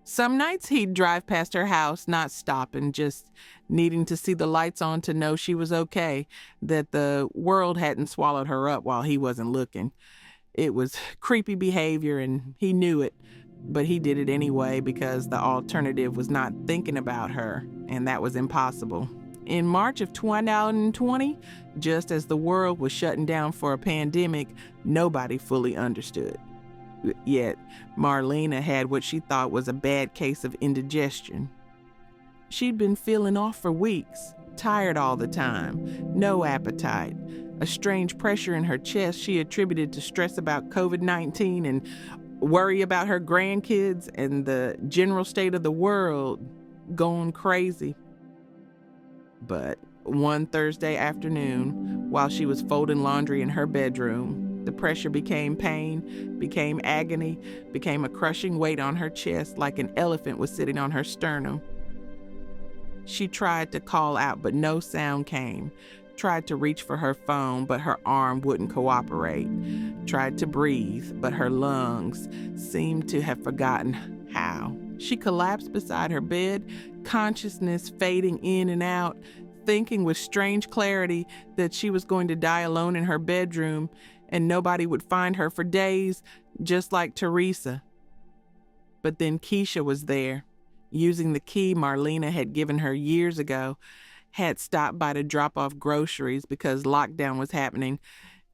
[SPEAKER 1] Some nights he'd drive past her house, not stopping, just needing to see the lights on to know she was okay, that the world hadn't swallowed her up while he wasn't looking. It was creepy behavior and he knew it, but he did it anyway because the alternative was not thinking about her, and that was impossible. In March of 2020, just as the world was shutting down for a pandemic, nobody fully understood. Yet, Marlena had what she thought was a bad case of indigestion. She'd been feeling off for weeks, tired all the time, no appetite, a strange pressure in her chest she attributed to stress about COVID-19 and worry about her grandkids and the general state of the world going crazy. But one Thursday afternoon, while she was folding laundry in her bedroom, the pressure became pain, became agony, became a crushing weight on her chest like an elephant was sitting on her sternum. She tried to call out, but no sound came. Tried to reach for her phone, but her arm wouldn't cooperate. Tried to breathe, but her lungs seemed to have forgotten how. She collapsed beside her bed, consciousness fading in and out, thinking with strange clarity that she was going to die alone in her bedroom and nobody would find her for days, just like Teresa. But then Keisha was there, using the key Marlena had given her years ago, had stopped by to drop off groceries because lockdown was happening,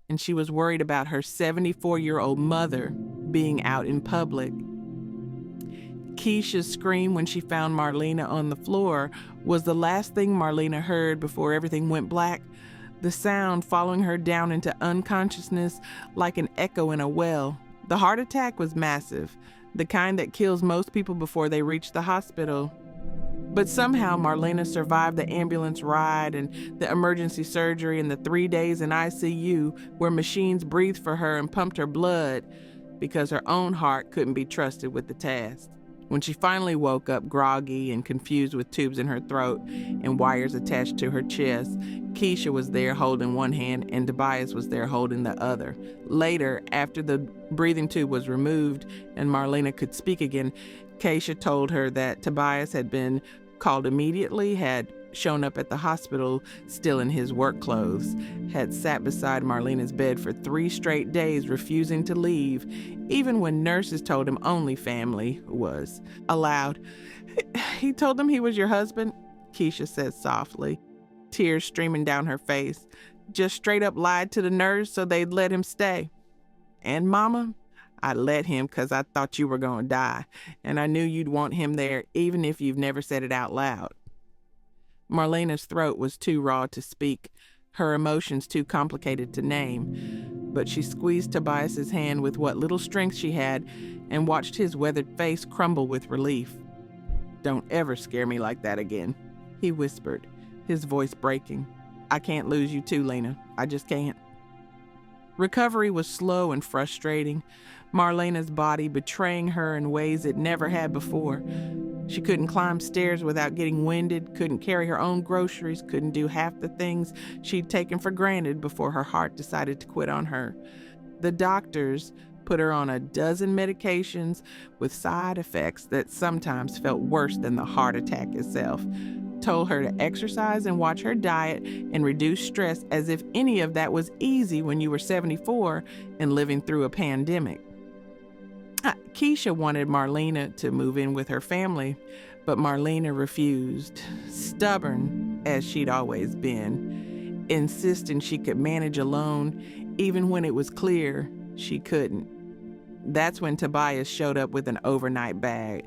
[SPEAKER 1] and she was worried about her 74-year-old mother being out in public. Keisha's scream when she found Marlena on the floor was the last thing Marlena heard before everything went black, the sound following her down into unconsciousness like an echo in a well. The heart attack was massive, the kind that kills most people before they reach the hospital. But somehow Marlena survived the ambulance ride and the emergency surgery and the 3 days in ICU where machines breathed for her and pumped her blood because her own heart couldn't be trusted with the task. When she finally woke up groggy and confused with tubes in her throat and wires attached to her chest, Keisha was there holding one hand and Tobias was there holding the other. Later, after the breathing tube was removed and Marlena could speak again, Keisha told her that Tobias had been called immediately, had shown up at the hospital still in his work clothes, had sat beside Marlena's bed for 3 straight days refusing to leave, even when nurses told him only family was allowed. He told them he was your husband, Keisha said softly, tears streaming down her face. Just straight up lied to the nurse so they'd let him stay. And Mama, I let him because I thought you were going to die, and I knew you'd want him there even if you've never said it out loud. Marlena's throat was too raw to speak, her emotions too complicated to name, but she squeezed Tobias's hand with what little strength she had and watched his weathered face crumble with relief. Don't ever scare me like that again, he whispered, his voice breaking. I can't lose you too, Lena. I just can't. Recovery was slow and frustrating, Marlena's body betraying her in ways it never had before. She couldn't climb stairs without getting winded, couldn't carry her own groceries, couldn't do half the things she'd taken for granted before her heart decided to quit on her. The doctors put her on a dozen medications with side effects that sometimes felt worse than the heart attack itself, told her to exercise and watch her diet and reduce stress as if any of that was easy when you were 74 and living through a pandemic. Keisha wanted Marlena to move in with her family, but Marlena refused, stubborn as she'd always been, insisting she could manage alone even when it was clear she couldn't. That's when Tobias showed up with an overnight bag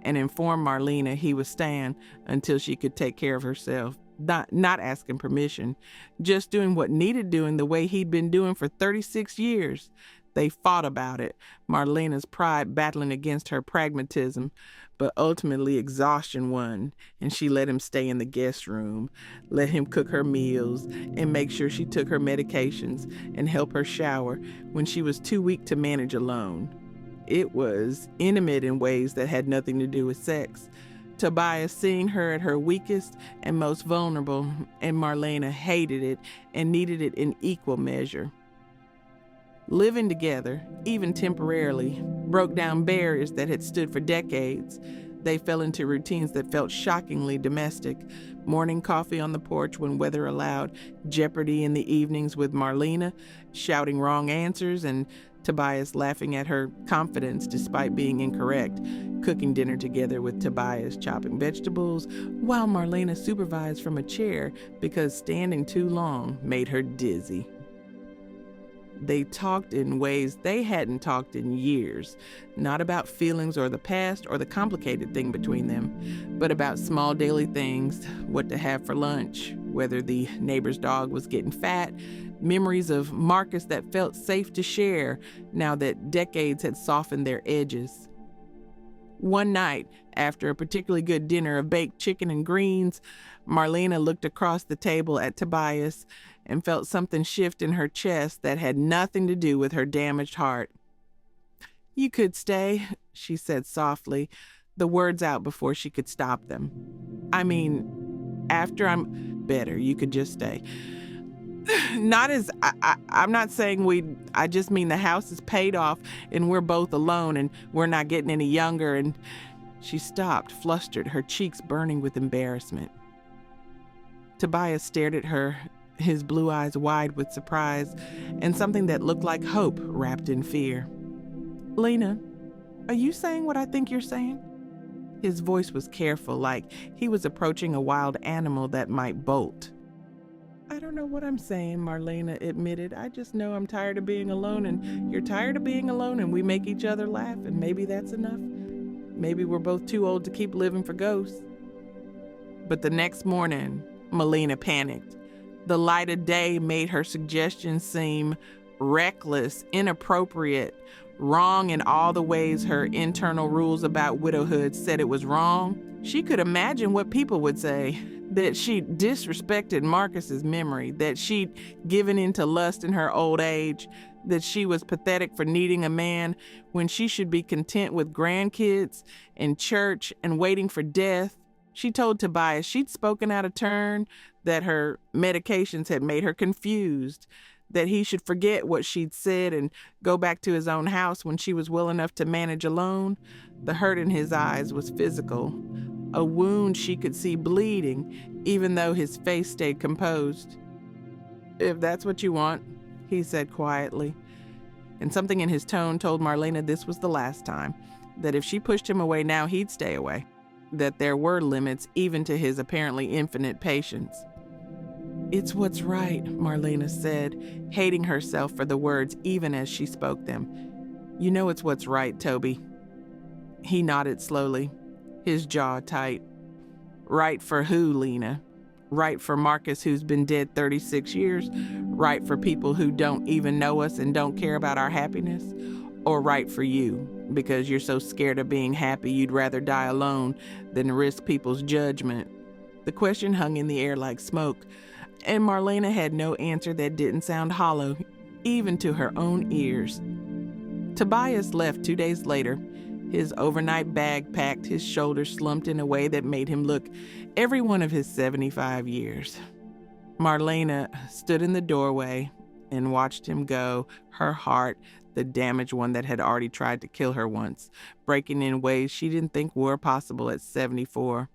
[SPEAKER 1] and informed Marlena he was staying until she could take care of herself, not asking permission, just doing what needed doing the way he'd been doing for 36 years. They fought about it, Marlena's pride battling against her pragmatism, but ultimately exhaustion won, and she let him stay in the guest room, let him cook her meals, and make sure she took her medications and help her shower when she was too weak to manage alone. It was intimate in ways that had nothing to do with sex. Tobias seeing her at her weakest and most vulnerable, and Marlena hated it and needed it in equal measure. Living together, even temporarily, broke down barriers that had stood for decades. They fell into routines that felt shockingly domestic. Morning coffee on the porch when weather allowed, Jeopardy in the evenings with Marlena, shouting wrong answers, and Tobias laughing at her confidence despite being incorrect, cooking dinner together with Tobias chopping vegetables, while Marlena supervised from a chair because standing too long made her dizzy. They talked in ways they hadn't talked in years, not about feelings or the past or the complicated thing between them, but about small daily things, what to have for lunch, whether the neighbor's dog was getting fat, memories of Marcus that felt safe to share now that decades had softened their edges. One night, after a particularly good dinner of baked chicken and greens, Marlena looked across the table at Tobias and felt something shift in her chest that had nothing to do with her damaged heart. You could stay, she said softly, the words out before she could stop them. I mean, after I'm better, you could just stay. I'm not saying I just mean the house is paid off and we're both alone and we're not getting any younger. And she stopped, flustered, her cheeks burning with embarrassment. Tobias stared at her, his blue eyes wide with surprise and something that looked like hope wrapped in fear. Lena, are you saying what I think you're saying? His voice was careful, like he was approaching a wild animal that might bolt. I don't know what I'm saying, Marlena admitted. I just know I'm tired of being alone and you're tired of being alone and we make each other laugh and maybe that's enough. Maybe we're both too old to keep living for ghosts. But the next morning, Marlena panicked. The light of day made her suggestions seem reckless, inappropriate, wrong in all the ways her internal rules about widowhood said it was wrong. She could imagine what people would say, that she'd disrespected Marcus's memory, that she'd given in to lust in her old age, that she was pathetic for needing a man when she should be content with grandkids and church and waiting for death. She told Tobias she'd spoken out of turn, that her medications had made her confused, that he should forget what she'd said and go back to his own house when she was well enough to manage alone. The hurt in his eyes was physical, a wound she could see bleeding, even though his face stayed composed. "If that's what you want," he said quietly, and something in his tone told Marlena this was the last time, that if she pushed him away now, he'd stay away, that there were limits even to his apparently infinite patience. "It's what's right," Marlena said, hating herself for the words even as she spoke them. "You know it's what's right, Toby." He nodded slowly, his jaw tight. "Right for who, Lena? Right for Marcus, who's been dead 36 years? Right for people who don't even know us and don't care about our happiness? Or right for you, because you're so scared of being happy you'd rather die alone than risk people's judgment?" The question hung in the air like smoke, and Marlena had no answer that didn't sound hollow, even to her own ears. Tobias left 2 days later, his overnight bag packed, his shoulders slumped in a way that made him look every one of his 75 years. Marlena stood in the doorway and watched him go, her heart, the damaged one that had already tried to kill her once, breaking in ways she didn't think were possible at 74.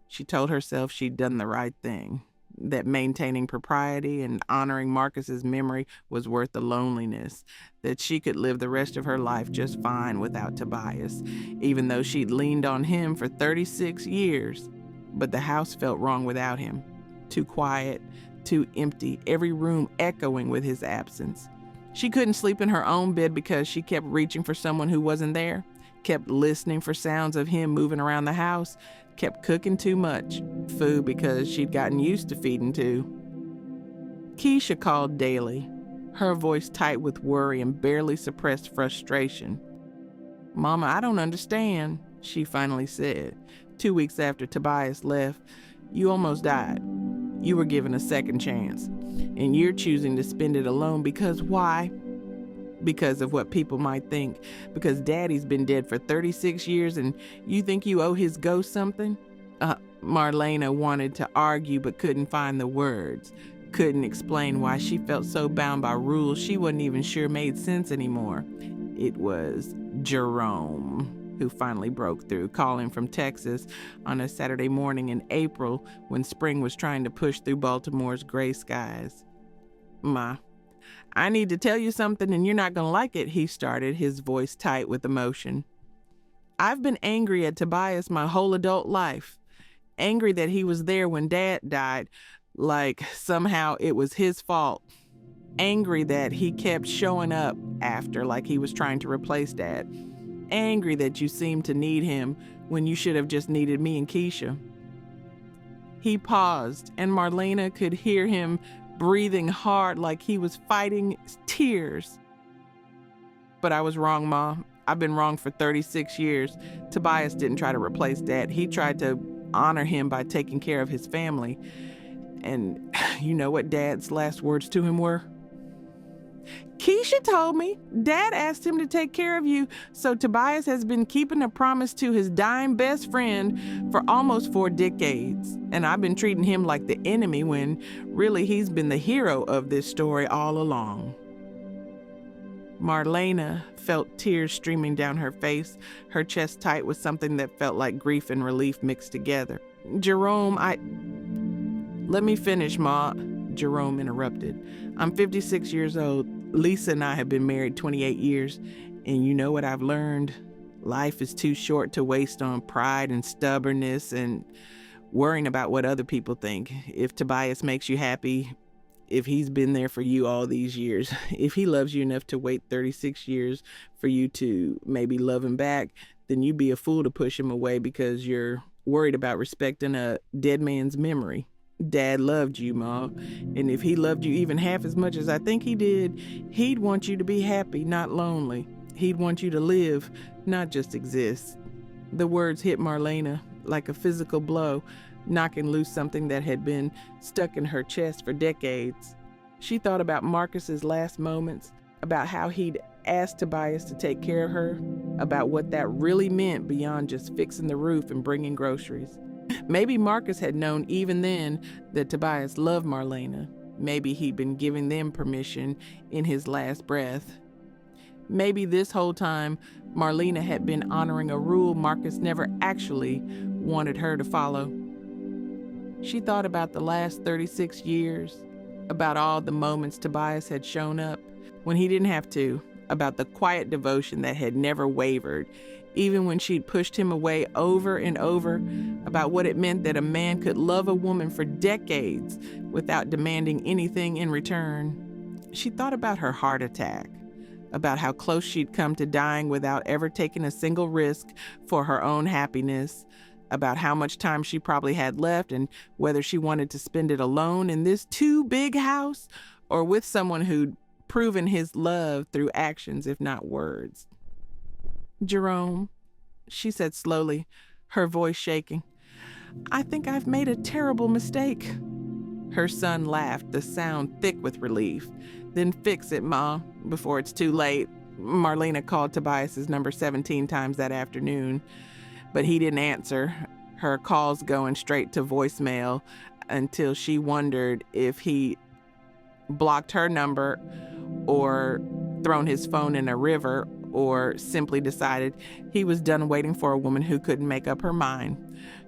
[SPEAKER 1] She told herself she'd done the right thing, that maintaining propriety and honoring Marcus's memory was worth the loneliness, that she could live the rest of her life just fine without Tobias, even though she'd leaned on him for 36 years. But the house felt wrong without him. Too quiet, too empty, every room echoing with his absence. She couldn't sleep in her own bed because she kept reaching for someone who wasn't there, kept listening for sounds of him moving around the house, kept cooking too much food because she'd gotten used to feeding too. Keisha called daily, her voice tight with worry and barely suppressed frustration. "Mama, I don't understand," she finally said, 2 weeks after Tobias left. "You almost died. You were given a second chance, and you're choosing to spend it alone because why? Because of what people might think, because Daddy's been dead for 36 years and you think you owe his ghost something?" Marlena wanted to argue but couldn't find the words, couldn't explain why she felt so bound by rules she wasn't even sure made sense anymore. It was Jerome who finally broke through, calling from Texas on a Saturday morning in April when spring was trying to push through Baltimore's gray skies. "Ma, I need to tell you something and you're not going to like it," he started, his voice tight with emotion. "I've been angry at Tobias my whole adult life. Angry that he was there when Dad died, like somehow it was his fault. Angry that he kept showing up after like he was trying to replace Dad. Angry that you seemed to need him when you should have just needed me and Keisha." He paused, and Marlena could hear him breathing hard like he was fighting tears. "But I was wrong, Ma. I've been wrong for 36 years. Tobias didn't try to replace Dad. He tried to honor him by taking care of his family. And you know what Dad's last words to him were?" "Keisha told me. Dad asked him to take care of you, so Tobias has been keeping a promise to his dying best friend for almost 4 decades. And I've been treating him like the enemy when really he's been the hero of this story all along." Marlena felt tears streaming down her face, her chest tight with something that felt like grief and relief mixed together. "Jerome, Let me finish, Ma," Jerome interrupted. "I'm 56 years old. Lisa and I have been married 28 years, and you know what I've learned? Life is too short to waste on pride and stubbornness and worrying about what other people think. If Tobias makes you happy, if he's been there for you all these years, if he loves you enough to wait 36 years for you to maybe love him back, then you'd be a fool to push him away because you're worried about respecting a dead man's memory. Dad loved you, Ma, and if he loved you even half as much as I think he did, he'd want you to be happy, not lonely. He'd want you to live, not just exist. The words hit Marlena like a physical blow, knocking loose something that had been stuck in her chest for decades. She thought about Marcus's last moments, about how he'd asked Tobias to take care of her, about what that really meant beyond just fixing the roof and bringing groceries. Maybe Marcus had known even then that Tobias loved Marlena. Maybe he'd been giving them permission in his last breath. Maybe this whole time, Marlena had been honoring a rule Marcus never actually wanted her to follow. She thought about the last 36 years, about all the moments Tobias had shown up when he didn't have to, about the quiet devotion that had never wavered, even when she'd pushed him away over and over, about what it meant that a man could love a woman for decades without demanding anything in return. She thought about her heart attack, about how close she'd come to dying without ever taking a single risk for her own happiness, about how much time she probably had left and whether she wanted to spend it alone in this too big house or with someone who'd proven his love through actions, if not words. Jerome, she said slowly, her voice shaking, I think I've made a terrible mistake. Her son laughed, the sound thick with relief. Then fix it, Ma, before it's too late. Marlena called Tobias's number 17 times that afternoon, but he didn't answer, her calls going straight to voicemail until she wondered if he blocked her number or thrown his phone in a river or simply decided he was done waiting for a woman who couldn't make up her mind.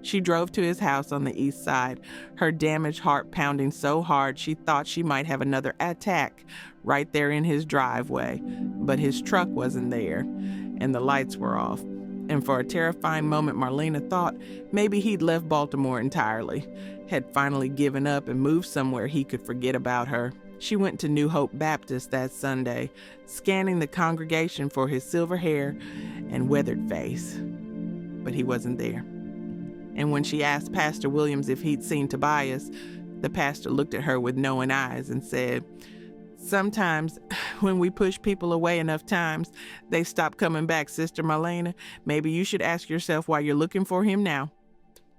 [SPEAKER 1] She drove to his house on the east side, her damaged heart pounding so hard she thought she might have another attack right there in his driveway. But his truck wasn't there, and the lights were off. And for a terrifying moment, Marlena thought maybe he'd left Baltimore entirely, had finally given up and moved somewhere he could forget about her. She went to New Hope Baptist that Sunday, scanning the congregation for his silver hair and weathered face. But he wasn't there. And when she asked Pastor Williams if he'd seen Tobias, the pastor looked at her with knowing eyes and said, Sometimes, when we push people away enough times, they stop coming back, Sister Marlena. Maybe you should ask yourself why you're looking for him now.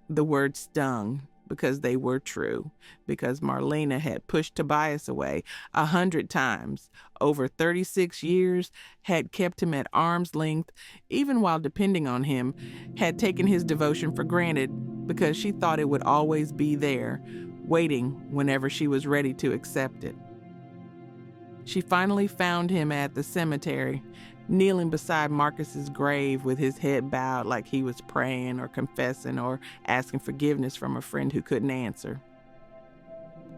[SPEAKER 1] The words stung because they were true, because Marlena had pushed Tobias away 100 times, over 36 years, had kept him at arm's length, even while depending on him, had taken his devotion for granted because she thought it would always be there, waiting whenever she was ready to accept it. She finally found him at the cemetery, kneeling beside Marcus's grave with his head bowed like he was praying or confessing or asking forgiveness from a friend who couldn't answer.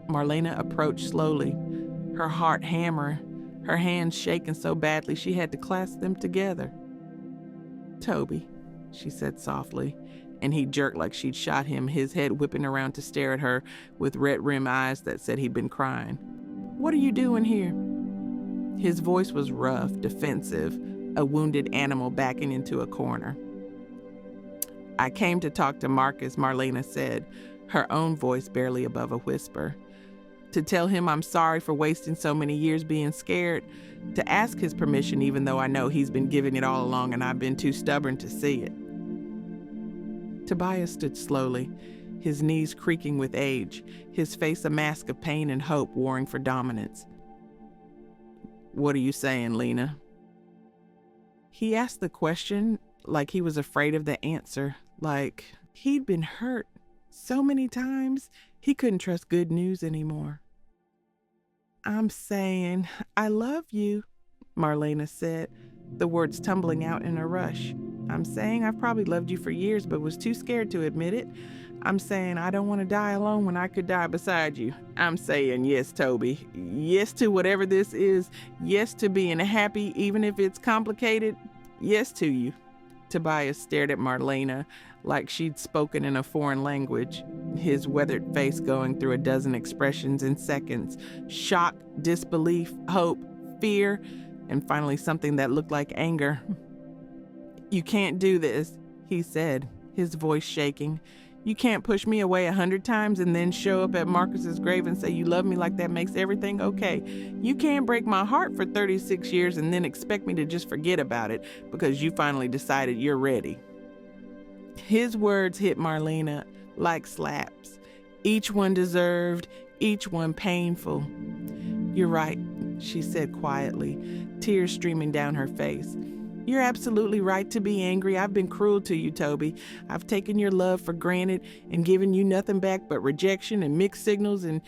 [SPEAKER 1] Marlena approached slowly, her heart hammering, her hands shaking so badly she had to clasp them together. Toby, she said softly, and he jerked like she'd shot him, his head whipping around to stare at her with red-rimmed eyes that said he'd been crying. What are you doing here? His voice was rough, defensive, a wounded animal backing into a corner. I came to talk to Marcus, Marlena said, her own voice barely above a whisper. To tell him I'm sorry for wasting so many years being scared, to ask his permission even though I know he's been giving it all along and I've been too stubborn to see it. Tobias stood slowly, his knees creaking with age, his face a mask of pain and hope warring for dominance. What are you saying, Lena? He asked the question like he was afraid of the answer, like he'd been hurt so many times he couldn't trust good news anymore. I'm saying, I love you, Marlena said, the words tumbling out in a rush. I'm saying I've probably loved you for years but was too scared to admit it. I'm saying I don't want to die alone when I could die beside you. I'm saying yes, Toby. Yes to whatever this is. Yes to being happy even if it's complicated. Yes to you. Tobias stared at Marlena like she'd spoken in a foreign language, his weathered face going through a dozen expressions in seconds. Shock, disbelief, hope, fear, and finally something that looked like anger. You can't do this, he said, his voice shaking. You can't push me away 100 times and then show up at Marcus's grave and say you love me like that makes everything okay. You can't break my heart for 36 years and then expect me to just forget about it because you finally decided you're ready. His words hit Marlena like slaps. Each one deserved, each one painful. You're right, she said quietly, tears streaming down her face. You're absolutely right to be angry. I've been cruel to you, Toby. I've taken your love for granted and given you nothing back but rejection and mixed signals and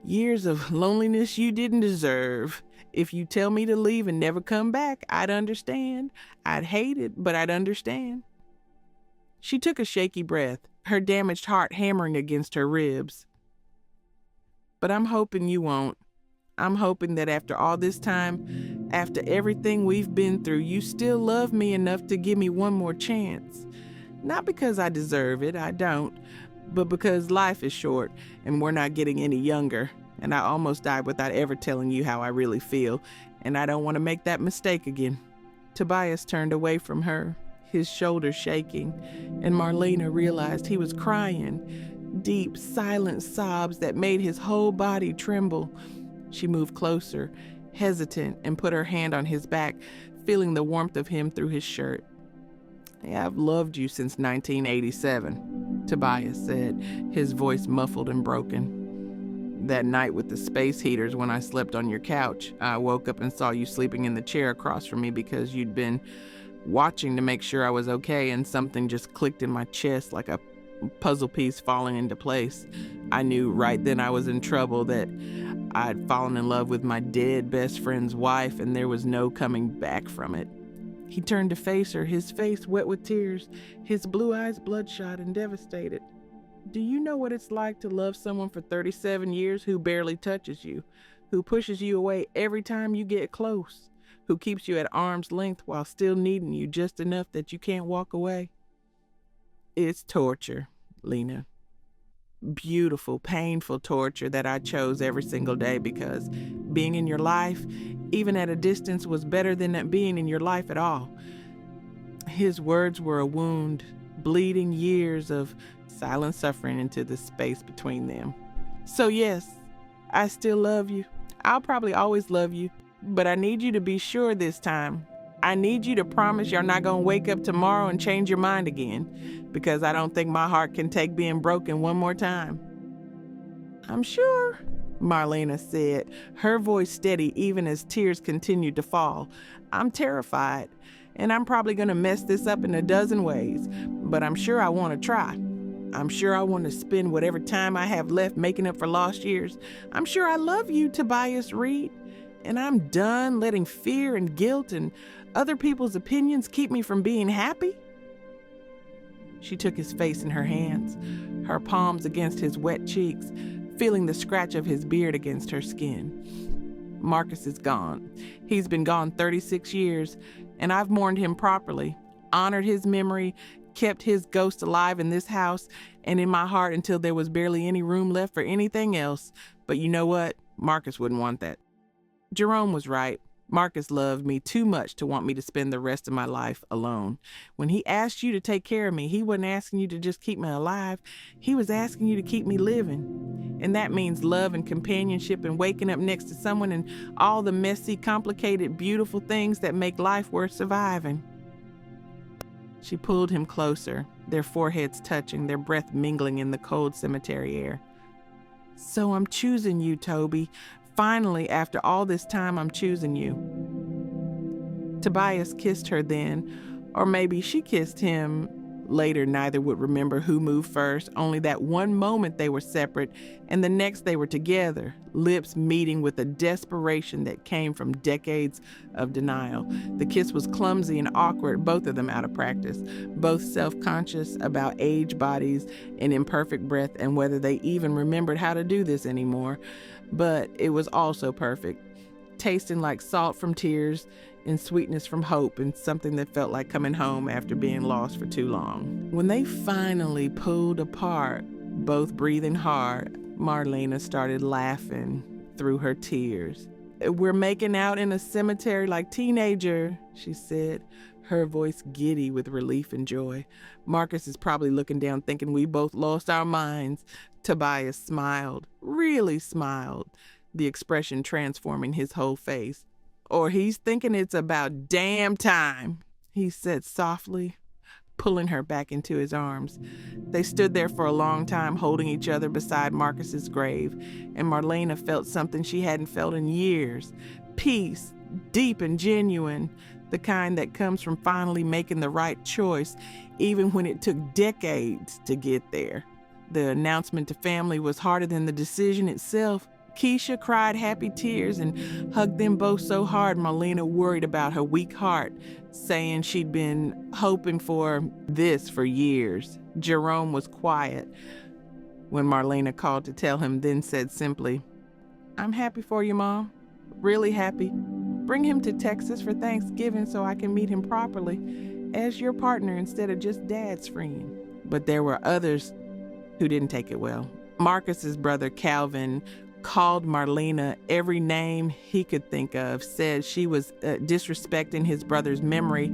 [SPEAKER 1] years of loneliness you didn't deserve. If you tell me to leave and never come back, I'd understand. I'd hate it, but I'd understand. She took a shaky breath, her damaged heart hammering against her ribs. But I'm hoping you won't. I'm hoping that after all this time, after everything we've been through, you still love me enough to give me one more chance. Not because I deserve it, I don't, but because life is short and we're not getting any younger, and I almost died without ever telling you how I really feel, and I don't want to make that mistake again. Tobias turned away from her, his shoulders shaking, and Marlena realized he was crying, deep, silent sobs that made his whole body tremble. She moved closer, hesitant, and put her hand on his back, feeling the warmth of him through his shirt. I've loved you since 1987, Tobias said, his voice muffled and broken. That night with the space heaters when I slept on your couch, I woke up and saw you sleeping in the chair across from me because you'd been watching to make sure I was okay, and something just clicked in my chest like a puzzle piece falling into place. I knew right then I was in trouble, that I'd fallen in love with my dead best friend's wife, and there was no coming back from it. He turned to face her, his face wet with tears, his blue eyes bloodshot and devastated. Do you know what it's like to love someone for 37 years who barely touches you, who pushes you away every time you get close, who keeps you at arm's length while still needing you just enough that you can't walk away? It's torture, Lena. Beautiful, painful torture that I chose every single day because being in your life, even at a distance, was better than not being in your life at all. His words were a wound, bleeding years of silent suffering into the space between them. So yes, I still love you. I'll probably always love you, but I need you to be sure this time. I need you to promise you're not going to wake up tomorrow and change your mind again, because I don't think my heart can take being broken one more time. I'm sure, Marlena said, her voice steady even as tears continued to fall. I'm terrified, and I'm probably going to mess this up in a dozen ways, but I'm sure I want to try. I'm sure I want to spend whatever time I have left making up for lost years. I'm sure I love you, Tobias Reid, and I'm done letting fear and guilt and other people's opinions keep me from being happy. She took his face in her hands, her palms against his wet cheeks, feeling the scratch of his beard against her skin. Marcus is gone. He's been gone 36 years, and I've mourned him properly, honored his memory, kept his ghost alive in this house and in my heart until there was barely any room left for anything else. But you know what? Marcus wouldn't want that. Jerome was right. Marcus loved me too much to want me to spend the rest of my life alone. When he asked you to take care of me, he wasn't asking you to just keep me alive. He was asking you to keep me living. And that means love and companionship and waking up next to someone and all the messy, complicated, beautiful things that make life worth surviving. She pulled him closer, their foreheads touching, their breath mingling in the cold cemetery air. So I'm choosing you, Toby. Finally, after all this time, I'm choosing you. Tobias kissed her then, or maybe she kissed him. Later, neither would remember who moved first, only that one moment they were separate, and the next they were together, lips meeting with a desperation that came from decades of denial. The kiss was clumsy and awkward, both of them out of practice, both self-conscious about age, bodies, and imperfect breath, and whether they even remembered how to do this anymore. But it was also perfect, tasting like salt from tears and sweetness from hope, and something that felt like coming home after being lost for too long. When they finally pulled apart, both breathing hard, Marlena started laughing through her tears. We're making out in a cemetery like teenager, she said, her voice giddy with relief and joy. Marcus is probably looking down thinking we both lost our minds. Tobias smiled, really smiled, the expression transforming his whole face. Or he's thinking it's about damn time, he said softly, pulling her back into his arms. They stood there for a long time holding each other beside Marcus's grave, and Marlena felt something she hadn't felt in years. Peace, deep and genuine, the kind that comes from finally making the right choice, even when it took decades to get there. The announcement to family was harder than the decision itself. Keisha cried happy tears and hugged them both so hard Marlena worried about her weak heart, saying she'd been hoping for this for years. Jerome was quiet when Marlena called to tell him, then said simply, "I'm happy for you, Mom. Really happy. Bring him to Texas for Thanksgiving so I can meet him properly as your partner instead of just Dad's friend." But there were others who didn't take it well. Marcus's brother Calvin called Marlena every name he could think of, said she was disrespecting his brother's memory,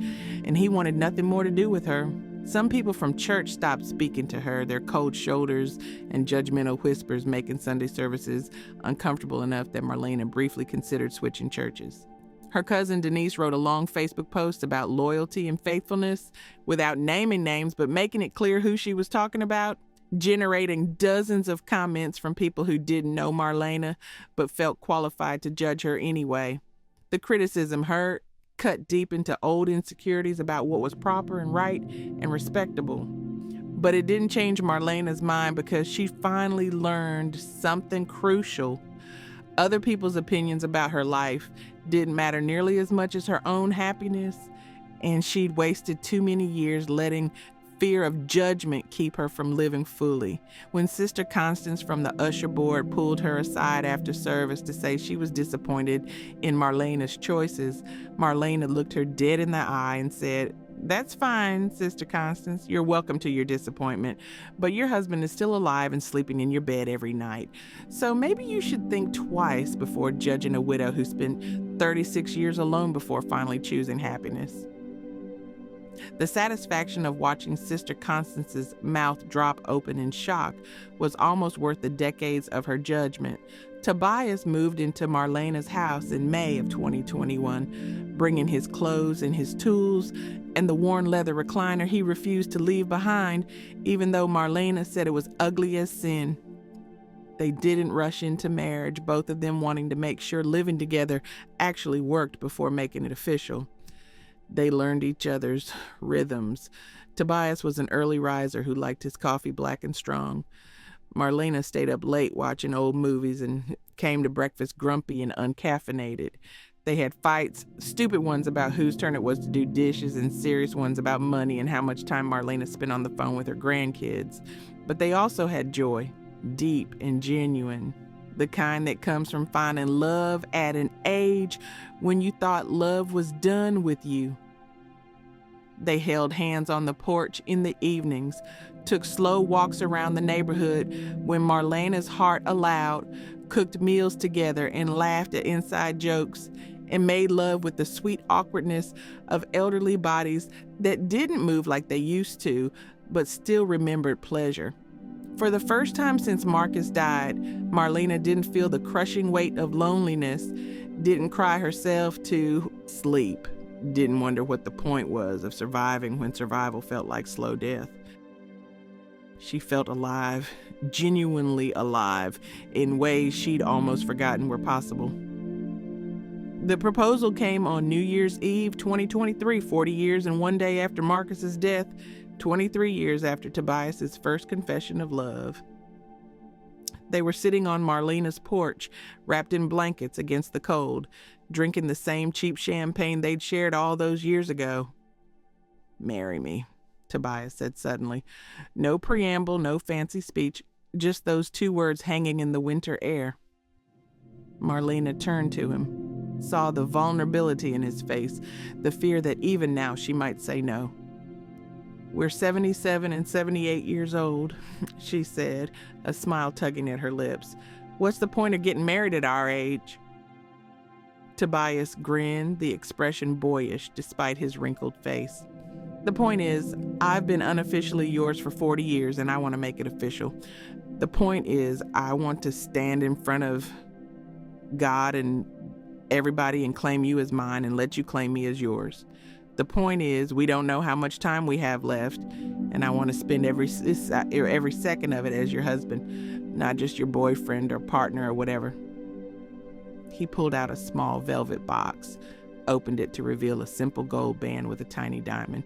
[SPEAKER 1] and he wanted nothing more to do with her. Some people from church stopped speaking to her, their cold shoulders and judgmental whispers making Sunday services uncomfortable enough that Marlena briefly considered switching churches. Her cousin Denise wrote a long Facebook post about loyalty and faithfulness without naming names, but making it clear who she was talking about, generating dozens of comments from people who didn't know Marlena but felt qualified to judge her anyway. The criticism hurt, cut deep into old insecurities about what was proper and right and respectable. But it didn't change Marlena's mind because she finally learned something crucial. Other people's opinions about her life didn't matter nearly as much as her own happiness, and she'd wasted too many years letting fear of judgment keep her from living fully. When Sister Constance from the usher board pulled her aside after service to say she was disappointed in Marlena's choices, Marlena looked her dead in the eye and said, "That's fine, Sister Constance. You're welcome to your disappointment, but your husband is still alive and sleeping in your bed every night. So maybe you should think twice before judging a widow who spent 36 years alone before finally choosing happiness." The satisfaction of watching Sister Constance's mouth drop open in shock was almost worth the decades of her judgment. Tobias moved into Marlena's house in May of 2021, bringing his clothes and his tools and the worn leather recliner he refused to leave behind, even though Marlena said it was ugly as sin. They didn't rush into marriage, both of them wanting to make sure living together actually worked before making it official. They learned each other's rhythms. Tobias was an early riser who liked his coffee black and strong. Marlena stayed up late watching old movies and came to breakfast grumpy and uncaffeinated. They had fights, stupid ones about whose turn it was to do dishes and serious ones about money and how much time Marlena spent on the phone with her grandkids. But they also had joy, deep and genuine. The kind that comes from finding love at an age when you thought love was done with you. They held hands on the porch in the evenings, took slow walks around the neighborhood when Marlena's heart allowed, cooked meals together and laughed at inside jokes, and made love with the sweet awkwardness of elderly bodies that didn't move like they used to, but still remembered pleasure. For the first time since Marcus died, Marlena didn't feel the crushing weight of loneliness, didn't cry herself to sleep, didn't wonder what the point was of surviving when survival felt like slow death. She felt alive, genuinely alive, in ways she'd almost forgotten were possible. The proposal came on New Year's Eve 2023, 40 years and one day after Marcus's death, 23 years after Tobias's first confession of love. They were sitting on Marlena's porch, wrapped in blankets against the cold, drinking the same cheap champagne they'd shared all those years ago. "Marry me," Tobias said suddenly. No preamble, no fancy speech, just those two words hanging in the winter air. Marlena turned to him, saw the vulnerability in his face, the fear that even now she might say no. "We're 77 and 78 years old," she said, a smile tugging at her lips. "What's the point of getting married at our age?" Tobias grinned, the expression boyish despite his wrinkled face. The point is, I've been unofficially yours for 40 years and I want to make it official. The point is, I want to stand in front of God and everybody and claim you as mine and let you claim me as yours. The point is, we don't know how much time we have left, and I want to spend every second of it as your husband, not just your boyfriend or partner or whatever. He pulled out a small velvet box, opened it to reveal a simple gold band with a tiny diamond.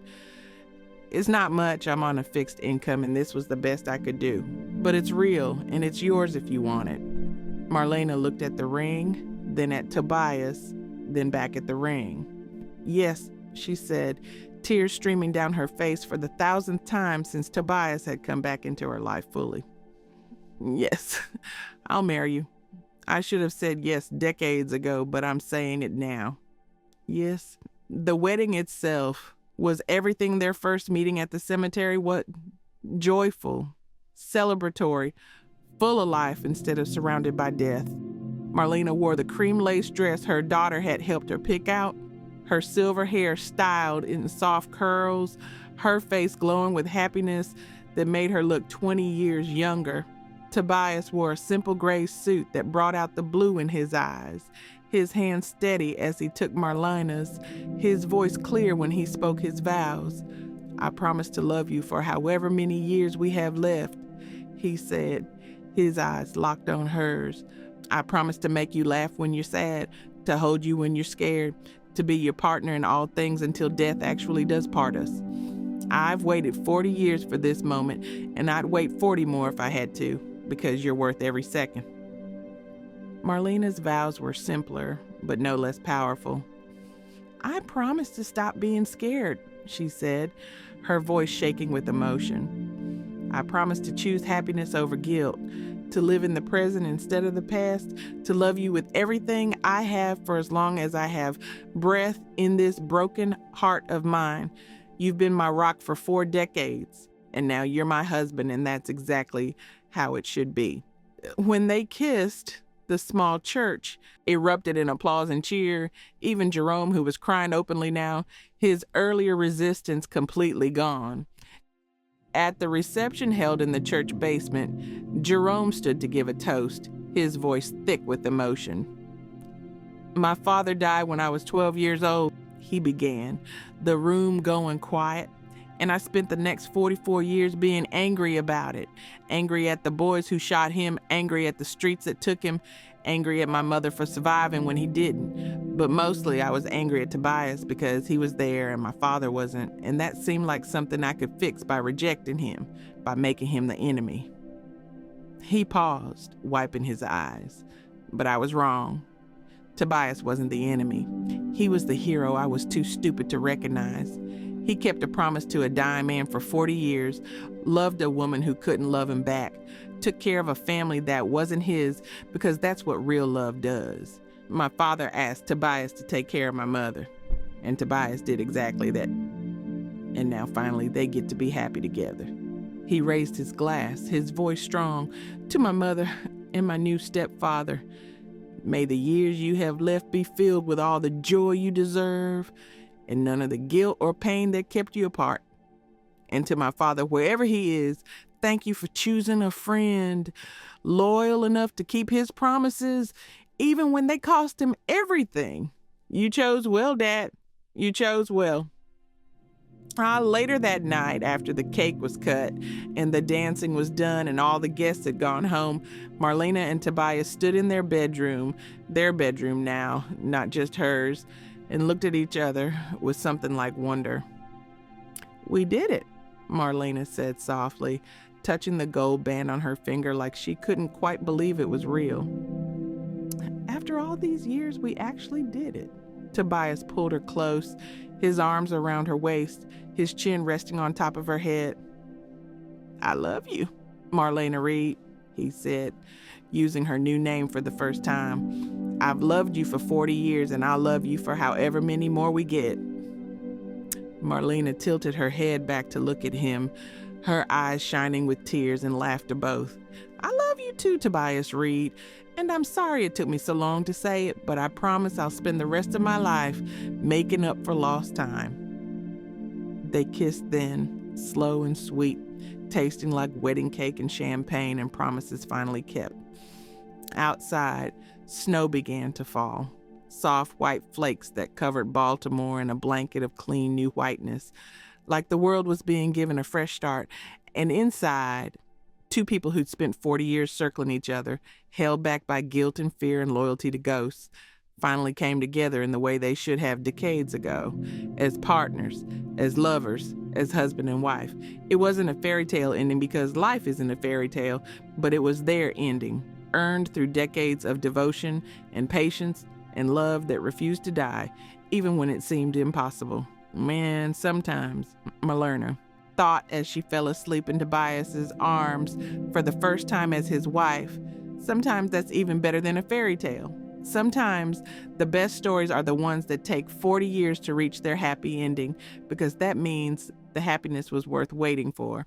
[SPEAKER 1] It's not much, I'm on a fixed income and this was the best I could do. But it's real and it's yours if you want it. Marlena looked at the ring, then at Tobias, then back at the ring. Yes, she said, tears streaming down her face for the 1,000th time since Tobias had come back into her life fully. Yes, I'll marry you. I should have said yes decades ago, but I'm saying it now. Yes, the wedding itself was everything their first meeting at the cemetery. What? Joyful, celebratory, full of life instead of surrounded by death. Marlena wore the cream lace dress her daughter had helped her pick out, her silver hair styled in soft curls, her face glowing with happiness that made her look 20 years younger. Tobias wore a simple gray suit that brought out the blue in his eyes, his hand steady as he took Marlena's, his voice clear when he spoke his vows. I promise to love you for however many years we have left, he said, his eyes locked on hers. I promise to make you laugh when you're sad, to hold you when you're scared, to be your partner in all things until death actually does part us. I've waited 40 years for this moment, and I'd wait 40 more if I had to, because you're worth every second. Marlena's vows were simpler, but no less powerful. I promise to stop being scared, she said, her voice shaking with emotion. I promise to choose happiness over guilt, to live in the present instead of the past, to love you with everything I have for as long as I have breath in this broken heart of mine. You've been my rock for 4 decades, and now you're my husband, and that's exactly how it should be. When they kissed, the small church erupted in applause and cheer. Even Jerome, who was crying openly now, his earlier resistance completely gone. At the reception held in the church basement, Jerome stood to give a toast, his voice thick with emotion. My father died when I was 12 years old, he began, the room going quiet. And I spent the next 44 years being angry about it. Angry at the boys who shot him, angry at the streets that took him, angry at my mother for surviving when he didn't. But mostly I was angry at Tobias because he was there and my father wasn't, and that seemed like something I could fix by rejecting him, by making him the enemy. He paused, wiping his eyes. But I was wrong. Tobias wasn't the enemy. He was the hero I was too stupid to recognize. He kept a promise to a dying man for 40 years, loved a woman who couldn't love him back, took care of a family that wasn't his because that's what real love does. My father asked Tobias to take care of my mother, and Tobias did exactly that. And now finally they get to be happy together. He raised his glass, his voice strong, to my mother and my new stepfather. May the years you have left be filled with all the joy you deserve, and none of the guilt or pain that kept you apart. And to my father, wherever he is, thank you for choosing a friend loyal enough to keep his promises, even when they cost him everything. You chose well, Dad. You chose well. Later that night, after the cake was cut and the dancing was done and all the guests had gone home, Marlena and Tobias stood in their bedroom now, not just hers, and looked at each other with something like wonder. We did it, Marlena said softly, touching the gold band on her finger like she couldn't quite believe it was real. After all these years, we actually did it. Tobias pulled her close, his arms around her waist, his chin resting on top of her head. I love you, Marlena Reid, he said, using her new name for the first time. I've loved you for 40 years, and I'll love you for however many more we get. Marlena tilted her head back to look at him, her eyes shining with tears and laughter both. I love you too, Tobias Reid, and I'm sorry it took me so long to say it, but I promise I'll spend the rest of my life making up for lost time. They kissed then, slow and sweet, tasting like wedding cake and champagne and promises finally kept. Outside, snow began to fall, soft white flakes that covered Baltimore in a blanket of clean new whiteness, like the world was being given a fresh start. And inside, two people who'd spent 40 years circling each other, held back by guilt and fear and loyalty to ghosts, finally came together in the way they should have decades ago, as partners, as lovers, as husband and wife. It wasn't a fairy tale ending because life isn't a fairy tale, but it was their ending, earned through decades of devotion and patience and love that refused to die, even when it seemed impossible. Man, sometimes, Marlena thought as she fell asleep in Tobias's arms for the first time as his wife, sometimes that's even better than a fairy tale. Sometimes the best stories are the ones that take 40 years to reach their happy ending, because that means the happiness was worth waiting for.